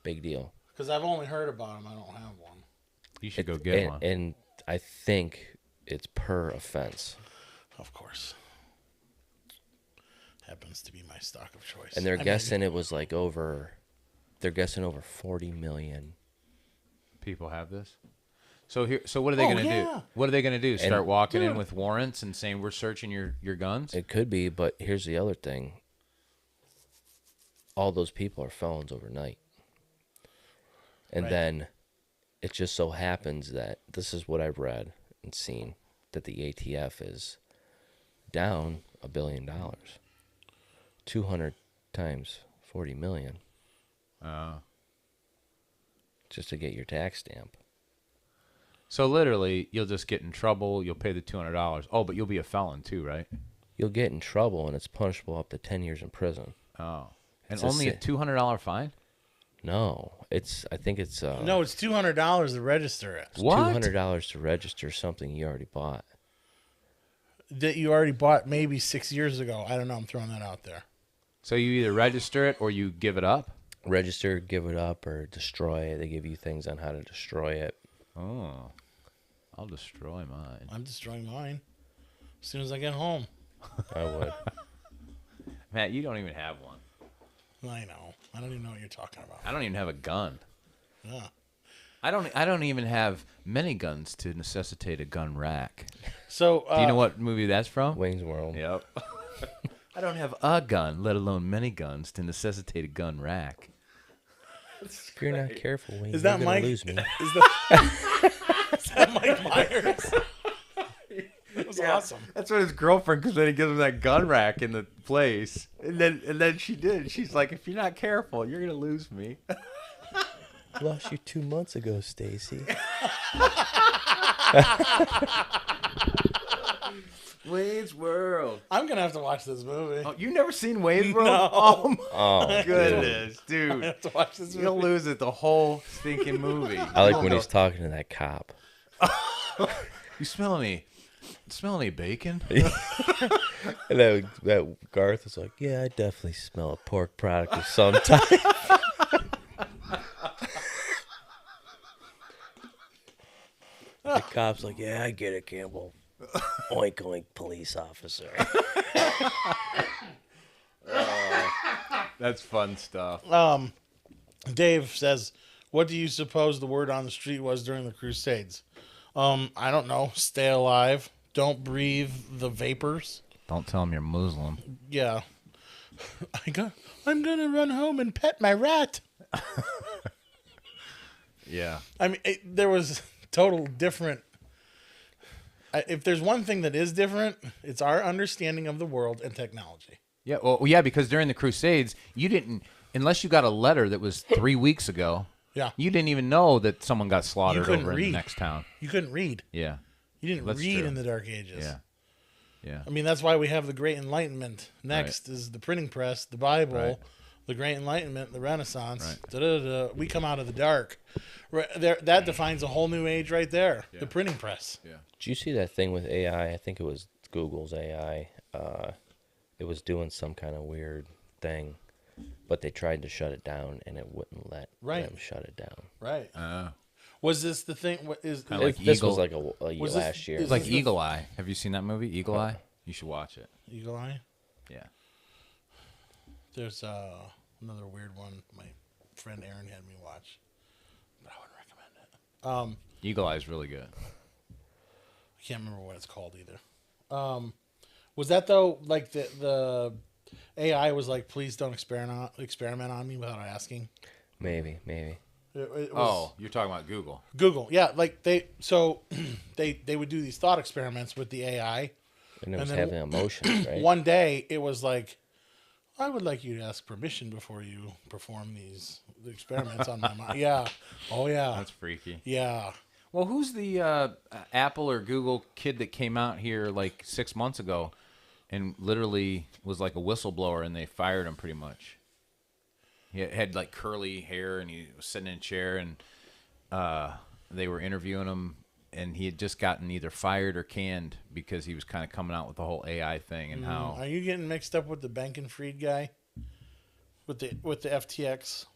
S2: Big deal.
S1: Because I've only heard about them. I don't have one.
S3: You should go get
S2: and,
S3: one.
S2: And I think it's per offense.
S1: Of course. Happens to be my stock of choice.
S2: And they're guessing it was like over. They're guessing over 40 million.
S3: People have this. So what are they going to do? What are they going to do? Start walking in with warrants and saying we're searching your guns?
S2: It could be, but here's the other thing. All those people are felons overnight. And then it just so happens that this is what I've read and seen, that the ATF is down $1 billion. 200 times 40 million. Just to get your tax stamp.
S3: So literally, you'll just get in trouble. You'll pay the $200. Oh, but you'll be a felon too, right?
S2: You'll get in trouble, and it's punishable up to 10 years in prison.
S3: Oh, and
S2: It's
S3: only a $200 fine?
S2: No, I think it's
S1: no, it's $200 to register it.
S3: What?
S2: $200 to register something you already bought.
S1: That you already bought maybe 6 years ago. I don't know. I'm throwing that out there.
S3: So you either register it or you give it up?
S2: Register, give it up, or destroy it. They give you things on how to destroy it.
S3: Oh, I'll destroy mine.
S1: I'm destroying mine as soon as I get home.
S2: I would.
S3: Matt, you don't even have one.
S1: I know. I don't even know what you're talking about.
S3: I don't even have a gun.
S1: Yeah.
S3: I don't even have many guns to necessitate a gun rack.
S1: So
S3: Do you know what movie that's from?
S2: Wayne's World.
S3: Yep. I don't have a gun, let alone many guns to necessitate a gun rack.
S2: If you're not careful, Wayne,
S1: Is
S2: you're
S1: that
S2: gonna
S1: Mike?
S2: lose me.
S1: Is that Mike Myers? That was awesome.
S3: That's what his girlfriend, because then he gives him that gun rack in the place, and then she did. She's like, if you're not careful, you're gonna lose me.
S2: Lost you 2 months ago, Stacy.
S3: Wayne's World.
S1: I'm gonna have to watch this movie.
S3: Oh, you never seen Wayne's World?
S1: No.
S3: Oh my
S2: Oh,
S3: goodness,
S1: I
S3: dude.
S1: have to watch this movie.
S3: You'll lose it the whole stinking movie.
S2: I like when he's talking to that cop.
S3: You smell any bacon?
S2: And that Garth was like, yeah, I definitely smell a pork product of some type. The cop's like, yeah, I get it, Campbell. Oink, oink, police officer.
S3: That's fun stuff.
S1: Dave says, "What do you suppose the word on the street was during the Crusades?" I don't know. Stay alive. Don't breathe the vapors.
S3: Don't tell him you're Muslim.
S1: Yeah. I'm gonna run home and pet my rat.
S3: Yeah.
S1: I mean, there was total different. If there's one thing that is different, it's our understanding of the world and technology.
S3: Yeah. Well, yeah, because during the Crusades, you didn't, unless you got a letter that was 3 weeks ago.
S1: Yeah.
S3: You didn't even know that someone got slaughtered
S1: couldn't
S3: over in
S1: read.
S3: the next town.
S1: You couldn't read.
S3: Yeah.
S1: You didn't
S3: That's
S1: read
S3: true.
S1: in the Dark Ages.
S3: Yeah. Yeah.
S1: I mean, that's why we have the Great Enlightenment. Next is the printing press, the Bible,
S3: Right.
S1: the Great Enlightenment, the Renaissance.
S3: Right.
S1: Da-da-da-da. We come out of the dark. That defines a whole new age right there. The printing press.
S3: Yeah.
S2: Did you see that thing with AI? I think it was Google's AI. It was doing some kind of weird thing, but they tried to shut it down, and it wouldn't let them shut it down.
S1: Right. Was this the thing? What is
S3: Kinda like
S2: This
S3: Eagle-
S2: was like
S1: Was this-
S2: last year.
S1: is
S3: It's like
S1: this the-
S3: Eagle Eye. Have you seen that movie, Eagle Eye? You should watch it.
S1: Eagle Eye?
S3: Yeah.
S1: There's another weird one my friend Aaron had me watch, but I wouldn't recommend it.
S3: Eagle Eye is really good.
S1: I can't remember what it's called either. Was that though like the AI was like, please don't experiment on me without asking?
S2: Maybe.
S1: It was
S3: Oh, you're talking about Google.
S1: Google. Yeah, like they would do these thought experiments with the AI.
S2: And it was
S1: then
S2: having emotions, right?
S1: One day it was like, I would like you to ask permission before you perform the experiments on my mind. Yeah. Oh yeah.
S3: That's freaky.
S1: Yeah.
S3: Well, who's the Apple or Google kid that came out here like 6 months ago and literally was like a whistleblower and they fired him pretty much? He had like curly hair and he was sitting in a chair and they were interviewing him and he had just gotten either fired or canned because he was kind of coming out with the whole AI thing and how.
S1: Are you getting mixed up with the Bankenfried guy? With the FTX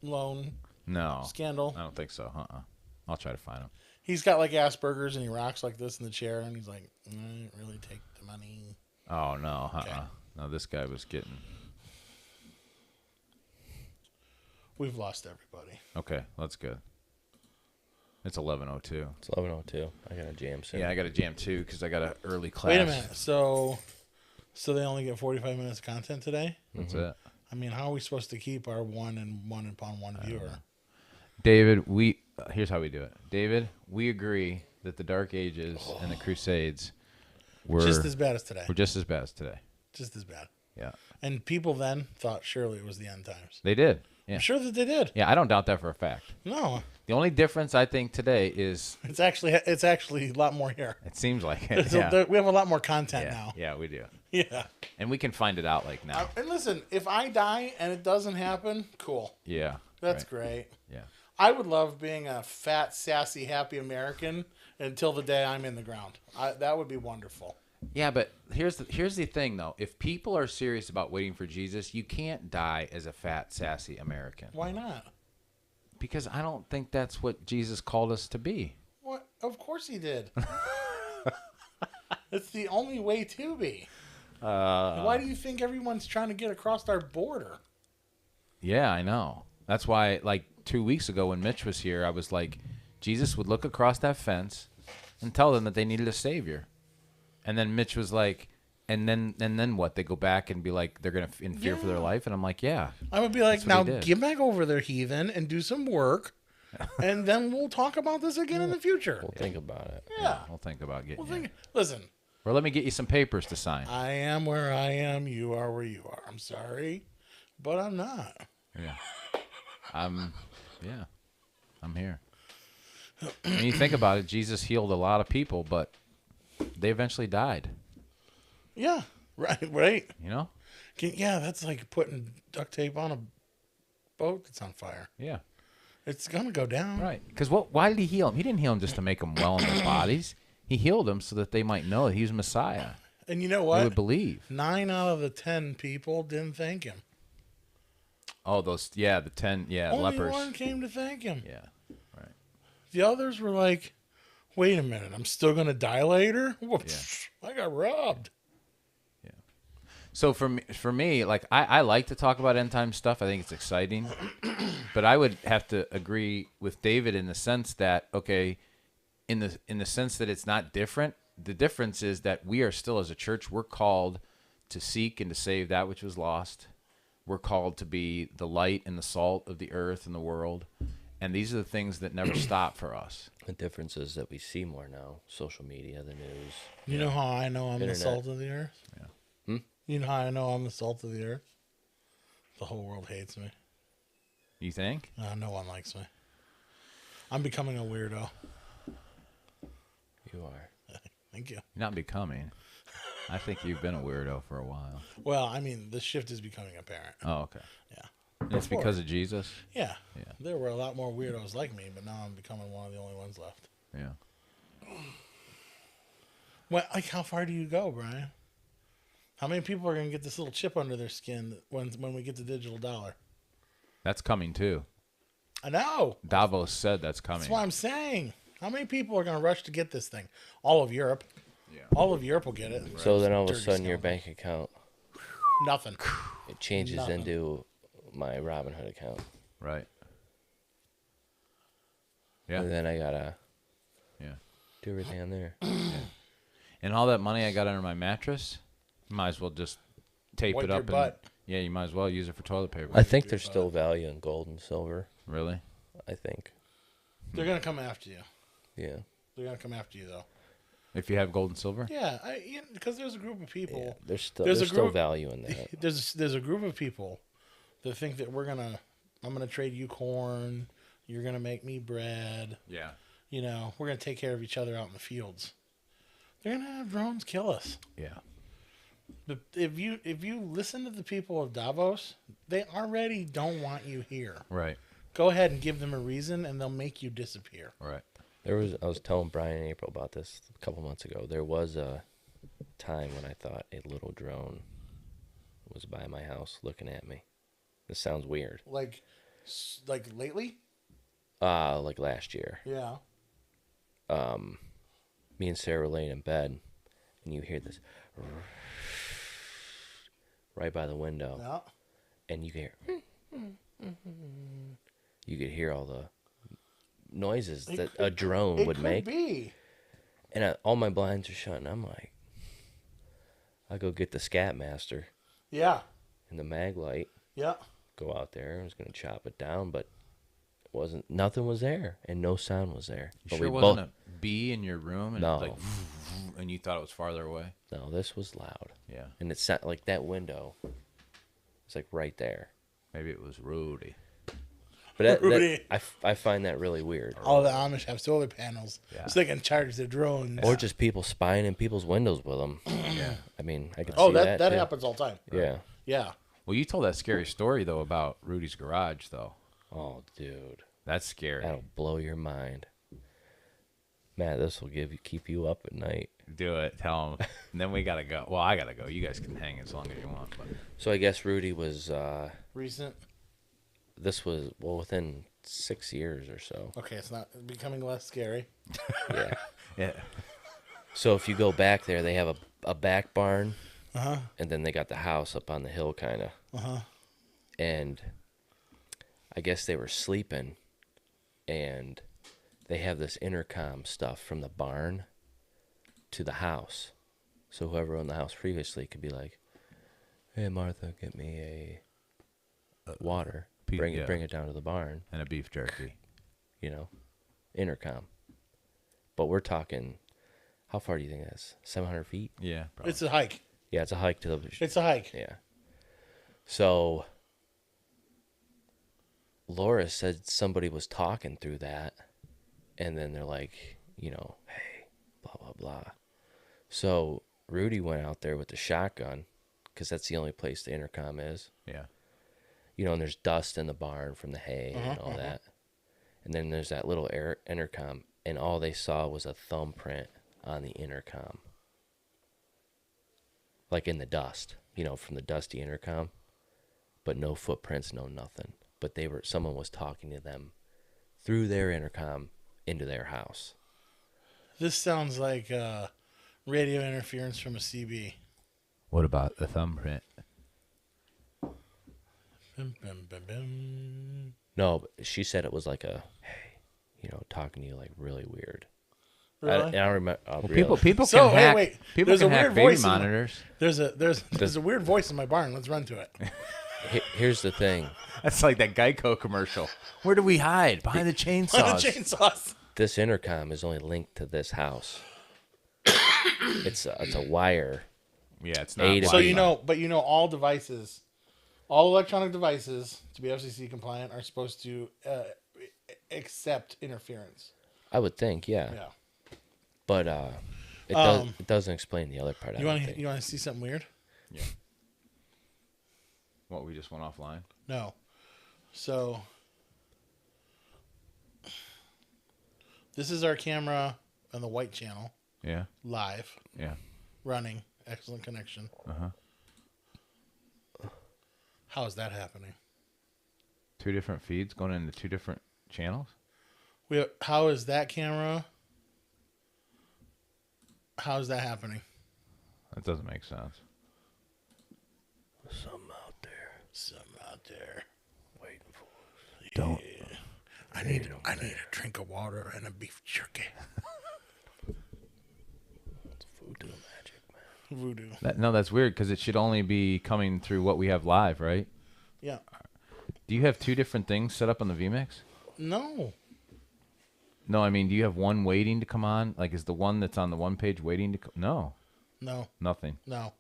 S1: loan
S3: No
S1: scandal?
S3: I don't think so. I'll try to find him.
S1: He's got like Asperger's and he rocks like this in the chair and he's like, I didn't really take the money.
S3: Oh no,
S1: Okay.
S3: No, this guy was getting.
S1: We've lost everybody.
S3: Okay, that's good. It's 11:02.
S2: It's 11:02. I got a jam soon.
S3: Yeah, I got a jam too because I got an early class.
S1: Wait a minute. So they only get 45 minutes of content today?
S3: That's it.
S1: I mean, how are we supposed to keep our one upon one viewer?
S3: David, here's how we do it. David, we agree that the Dark Ages and the Crusades were
S1: Just as bad as today.
S3: were just as bad as today.
S1: Just as bad.
S3: Yeah,
S1: And people then thought surely it was the end times.
S3: they did. Yeah,
S1: I'm sure that they did.
S3: yeah, I don't doubt that for a fact.
S1: No,
S3: The only difference I think today is
S1: it's actually a lot more here.
S3: it seems like it.
S1: So
S3: Yeah,
S1: we have a lot more content
S3: yeah,
S1: now.
S3: yeah, we do,
S1: Yeah.
S3: and we can find it out like now.
S1: And listen, if I die and it doesn't happen, cool.
S3: Yeah,
S1: That's
S3: right.
S1: great.
S3: Yeah,
S1: I would love being a fat, sassy, happy American until the day I'm in the ground. That would be wonderful.
S3: yeah, but here's the thing though. If people are serious about waiting for Jesus, you can't die as a fat, sassy American
S1: Why not?
S3: because I don't think that's what Jesus called us to be.
S1: What? Of course he did. It's the only way to be. Why do you think everyone's trying to get across our border?
S3: Yeah, I know. That's why, like 2 weeks ago when Mitch was here, I was like, Jesus would look across that fence and tell them that they needed a savior. And then Mitch was like, and then what? They go back and be like, they're gonna in fear for their life. And I'm like, yeah,
S1: I would be like,
S3: That's
S1: now
S3: what he did.
S1: get back over there, heathen, and do some work, and then we'll talk about this again in the future.
S2: We'll think about it.
S1: Yeah.
S3: we'll think about getting.
S1: Well,
S3: you.
S1: listen,
S3: Or let me get you some papers to sign.
S1: I am where I am. You are where you are. I'm sorry, but I'm not.
S3: Yeah, I'm here. When you think about it, Jesus healed a lot of people, but they eventually died.
S1: Yeah. Right.
S3: You know?
S1: Yeah, that's like putting duct tape on a boat that's on fire.
S3: Yeah.
S1: It's gonna go down.
S3: Right. Because why did he heal them? He didn't heal them just to make them well in their bodies. He healed them so that they might know that he was Messiah.
S1: And you know
S3: They
S1: what?
S3: would believe.
S1: 9 out of the 10 people didn't thank him.
S3: Oh, the 10,
S1: Only
S3: lepers.
S1: one came to thank him.
S3: Yeah. Right.
S1: The others were like, "Wait a minute, I'm still gonna die later." Whoops, I got robbed.
S3: So for me, like I like to talk about end time stuff. I think it's exciting, but I would have to agree with David in the sense that in the sense that it's not different. The difference is that we are still as a church, we're called to seek and to save that which was lost. We're called to be the light and the salt of the earth and the world, and these are the things that never stop for us.
S2: The difference is that we see more now. Social media, the news.
S1: You know how I know I'm
S2: Internet.
S1: the salt of the earth?
S3: Yeah.
S1: You know how I know I'm the salt of the earth? The whole world hates me.
S3: You think?
S1: No one likes me. I'm becoming a weirdo.
S2: You are.
S1: Thank you.
S3: You're not becoming. I think you've been a weirdo for a while.
S1: Well, I mean, the shift is becoming apparent.
S3: Oh, okay.
S1: Yeah.
S3: And it's
S1: Before.
S3: because of Jesus.
S1: Yeah.
S3: Yeah.
S1: There were a lot more weirdos like me, but now I'm becoming one of the only ones left.
S3: Yeah.
S1: Well, like, how far do you go, Brian? How many people are going to get this little chip under their skin when we get the digital dollar?
S3: That's coming too.
S1: I know.
S3: Davos said that's coming.
S1: That's what I'm saying. How many people are going to rush to get this thing? All of Europe.
S3: Yeah.
S1: All of Europe will get it.
S2: So then all of a
S1: Dirty
S2: sudden your
S1: scoundrels.
S2: bank account,
S1: Nothing.
S2: it changes
S1: Nothing.
S2: into my Robinhood account.
S3: Right. Yeah.
S2: And then I gotta
S3: Yeah.
S2: do everything on there.
S3: And all that money I got under my mattress, you might as well just tape
S1: Wipe
S3: it
S1: your
S3: up and
S1: butt.
S3: yeah, you might as well use it for toilet paper.
S2: I think there's still value in gold and silver.
S3: Really?
S2: I think.
S1: They're going to come after you.
S2: Yeah.
S1: They're going to come after you, though.
S3: If you have gold and silver?
S1: Yeah, because there's a group of people.
S2: Yeah. There's still
S1: There's
S2: there's,
S1: a
S2: still
S1: group-
S2: value in that.
S1: There's a group of people that think that I'm gonna trade you corn. You're gonna make me bread.
S3: Yeah.
S1: You know, we're gonna take care of each other out in the fields. They're gonna have drones kill us.
S3: Yeah.
S1: But if you listen to the people of Davos, they already don't want you here.
S3: Right.
S1: Go ahead and give them a reason, and they'll make you disappear.
S3: Right.
S2: I was telling Brian and April about this a couple months ago. There was a time when I thought a little drone was by my house looking at me. This sounds weird.
S1: Like lately?
S2: Like last year.
S1: Yeah.
S2: Me and Sarah were laying in bed, and you hear this right by the window.
S1: Yeah.
S2: And you could hear all the noises that a drone would make.
S1: It could be.
S2: And all my blinds are shut, and I'm like, I go get the Scat Master
S1: Yeah.
S2: and the mag light,
S1: Yeah.
S2: go out there. I was gonna chop it down, but nothing was there, and no sound was there.
S3: You
S2: But
S3: sure
S2: we
S3: wasn't
S2: both,
S3: a bee in your room? And
S2: No.
S3: Like, and you thought it was farther away?
S2: no, this was loud,
S3: Yeah.
S2: and it sounded like that window. It's like right there.
S3: Maybe it was Rudy.
S2: But
S1: Rudy.
S2: I find that really weird.
S1: All the Amish have solar panels,
S3: Yeah.
S1: so they can charge their drones.
S2: Or just people spying in people's windows with them.
S3: Yeah.
S2: I mean, I could
S1: Oh,
S2: see
S1: that
S2: too.
S1: happens all the time.
S2: Yeah.
S1: Yeah.
S3: Well, you told that scary story, though, about Rudy's garage, though.
S2: Oh, dude,
S3: That's scary.
S2: that'll blow your mind. Matt, this will keep you up at night.
S3: Do it. Tell him. And then we got to go. Well, I got to go. You guys can hang as long as you want. But
S2: So I guess Rudy was.
S1: Recent.
S2: This was within 6 years or so.
S1: Okay, it's not becoming less scary.
S2: Yeah.
S3: yeah.
S2: So if you go back there, they have a back barn,
S1: Uh-huh.
S2: and then they got the house up on the hill, kind of.
S1: Uh-huh.
S2: And I guess they were sleeping, and they have this intercom stuff from the barn to the house. So whoever owned the house previously could be like, "Hey, Martha, get me a water. Bring it down to the barn."
S3: And a beef jerky.
S2: You know, intercom. But we're talking, how far do you think that's? 700 feet?
S3: Yeah. Probably.
S1: It's a hike.
S2: Yeah, it's a hike to the.
S1: It's a hike.
S2: Yeah. So Laura said somebody was talking through that, and then they're like, hey, blah, blah, blah. So Rudy went out there with the shotgun, because that's the only place the intercom is.
S3: Yeah.
S2: And there's dust in the barn from the hay and all that. And then there's that little intercom, and all they saw was a thumbprint on the intercom. Like in the dust, from the dusty intercom. But no footprints, no nothing. But someone was talking to them through their intercom into their house.
S1: This sounds like radio interference from a CB.
S3: What about the thumbprint?
S1: Bim, bim, bim, bim.
S2: No, but she said it was like talking to you like really weird.
S1: Really?
S2: I don't remember.
S3: Well, people
S1: So,
S3: can
S1: wait,
S3: hack.
S1: wait.
S3: People
S1: There's
S3: can
S1: a
S3: hack
S1: weird
S3: baby
S1: voice in my-
S3: monitors.
S1: There's a weird voice in my barn. Let's run to it.
S2: Here's the thing.
S3: That's like that Geico commercial. Where do we hide? Behind the chainsaws.
S1: The chainsaws.
S2: This intercom is only linked to this house. It's a wire.
S3: Yeah, it's not.
S2: A to
S1: So
S2: B.
S1: all devices, all electronic devices to be FCC compliant are supposed to accept interference.
S2: I would think, yeah.
S1: Yeah.
S2: But it doesn't explain the other part.
S1: You want to see something weird?
S3: Yeah. What, we just went offline?
S1: No. So this is our camera on the white channel,
S3: Yeah.
S1: live,
S3: Yeah.
S1: running, excellent connection.
S3: Uh-huh.
S1: How is that happening?
S3: 2 different feeds going into 2 different channels?
S1: How is that camera? How is that happening?
S3: That doesn't make sense.
S2: Some out there waiting for us.
S3: Don't.
S1: I need a drink of water and a beef jerky.
S2: It's voodoo magic, man.
S1: Voodoo.
S3: That's weird because it should only be coming through what we have live, right?
S1: Yeah.
S3: Do you have 2 different things set up on the vMix?
S1: No.
S3: No, I mean, do you have one waiting to come on? Like, is the one that's on the one page waiting to come? No,
S1: No.
S3: nothing.
S1: No.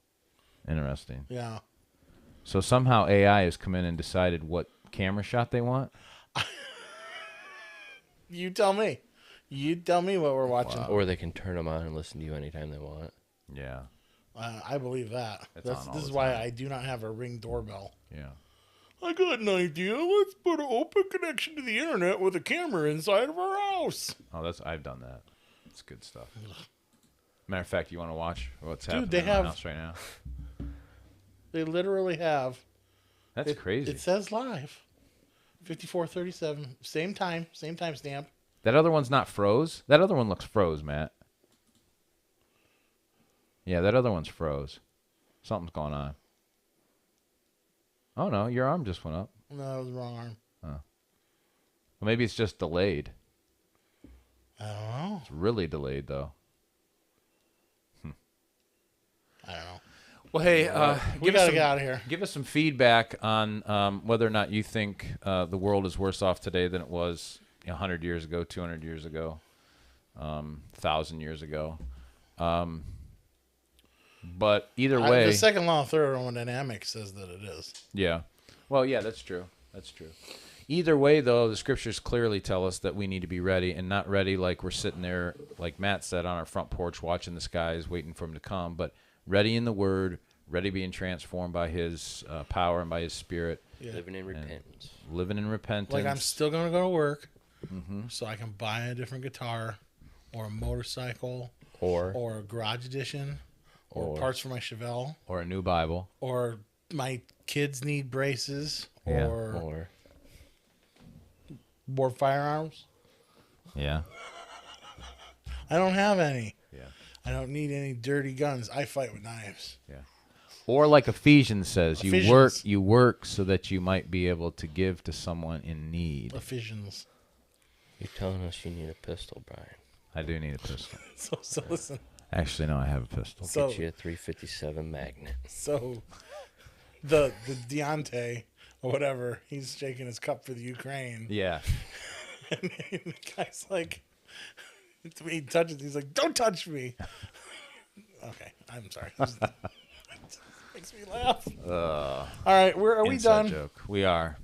S3: Interesting.
S1: Yeah.
S3: So somehow AI has come in and decided what camera shot they want?
S1: You tell me. You tell me what we're watching.
S2: Or they can turn them on and listen to you anytime they want.
S3: Yeah.
S1: I believe that.
S3: It's on all
S1: This
S3: the
S1: is why
S3: time.
S1: I do not have a Ring doorbell.
S3: Yeah.
S1: I got an idea. Let's put an open connection to the internet with a camera inside of our house.
S3: Oh, I've done that. It's good stuff. Matter of fact, you want to watch what's
S1: Dude,
S3: happening
S1: they
S3: in my
S1: have-
S3: house right now?
S1: They literally have.
S3: That's crazy.
S1: It says live. 54:37. Same time. Same timestamp.
S3: That other one's not froze? That other one looks froze, Matt. Yeah, that other one's froze. Something's going on. Oh, no, your arm just went up.
S1: No, that was the wrong arm.
S3: Well, maybe it's just delayed.
S1: I don't know.
S3: It's really delayed, though.
S1: I don't know.
S3: Well, hey,
S1: We gotta get out of here.
S3: Give us some feedback on whether or not you think the world is worse off today than it was 100 years ago, 200 years ago, 1,000 years ago. But either way,
S1: the second law of thermodynamics says that it is.
S3: yeah. Well, yeah, that's true. That's true. Either way, though, the scriptures clearly tell us that we need to be ready, and not ready like we're sitting there, like Matt said, on our front porch watching the skies, waiting for him to come, but ready in the Word, ready being transformed by His power and by His Spirit.
S1: Yeah.
S2: Living in repentance.
S3: Living in repentance.
S1: Like I'm still gonna go to work, so I can buy a different guitar, or a motorcycle, or a garage edition, or parts for my Chevelle,
S3: or a new Bible.
S1: or my kids need braces,
S3: Yeah.
S1: or more firearms.
S3: Yeah.
S1: I don't have any.
S3: Yeah.
S1: I don't need any dirty guns. I fight with knives.
S3: Yeah. Or like Ephesians says,
S1: Ephesians.
S3: you work so that you might be able to give to someone in need.
S1: Ephesians.
S2: You're telling us you need a pistol, Brian.
S3: I do need a pistol.
S1: So listen.
S3: Actually, no, I have a pistol.
S1: So
S2: Get you a 357 Magnet.
S1: so the Deontay or whatever, he's shaking his cup for the Ukraine.
S3: Yeah.
S1: And the guy's like, he touches. He's like, "Don't touch me." Okay, I'm sorry. It makes me laugh. All right, are we
S3: Inside
S1: done?
S3: joke. We are.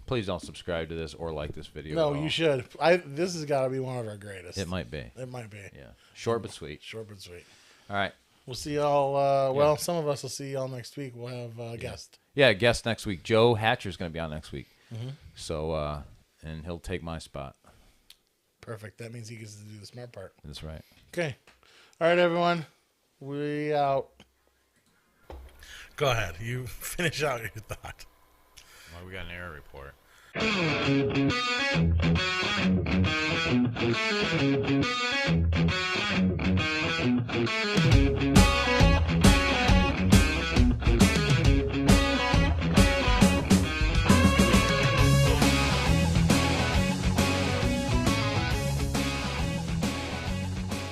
S3: Please don't subscribe to this or like this video.
S1: No,
S3: at all.
S1: you should. This has got to be one of our greatest.
S3: It might be.
S1: It might be.
S3: Yeah. Short but sweet.
S1: Short but sweet.
S3: All right.
S1: We'll see y'all. Well, some of us will see y'all next week. We'll have a guest.
S3: Yeah, guest next week. Joe Hatcher's going to be on next week.
S1: Mm-hmm.
S3: So, and he'll take my spot.
S1: Perfect. That means he gets to do the smart part.
S3: That's right.
S1: Okay. All right, everyone. We out. Go ahead. You finish out your thought.
S3: Well, we got an error report.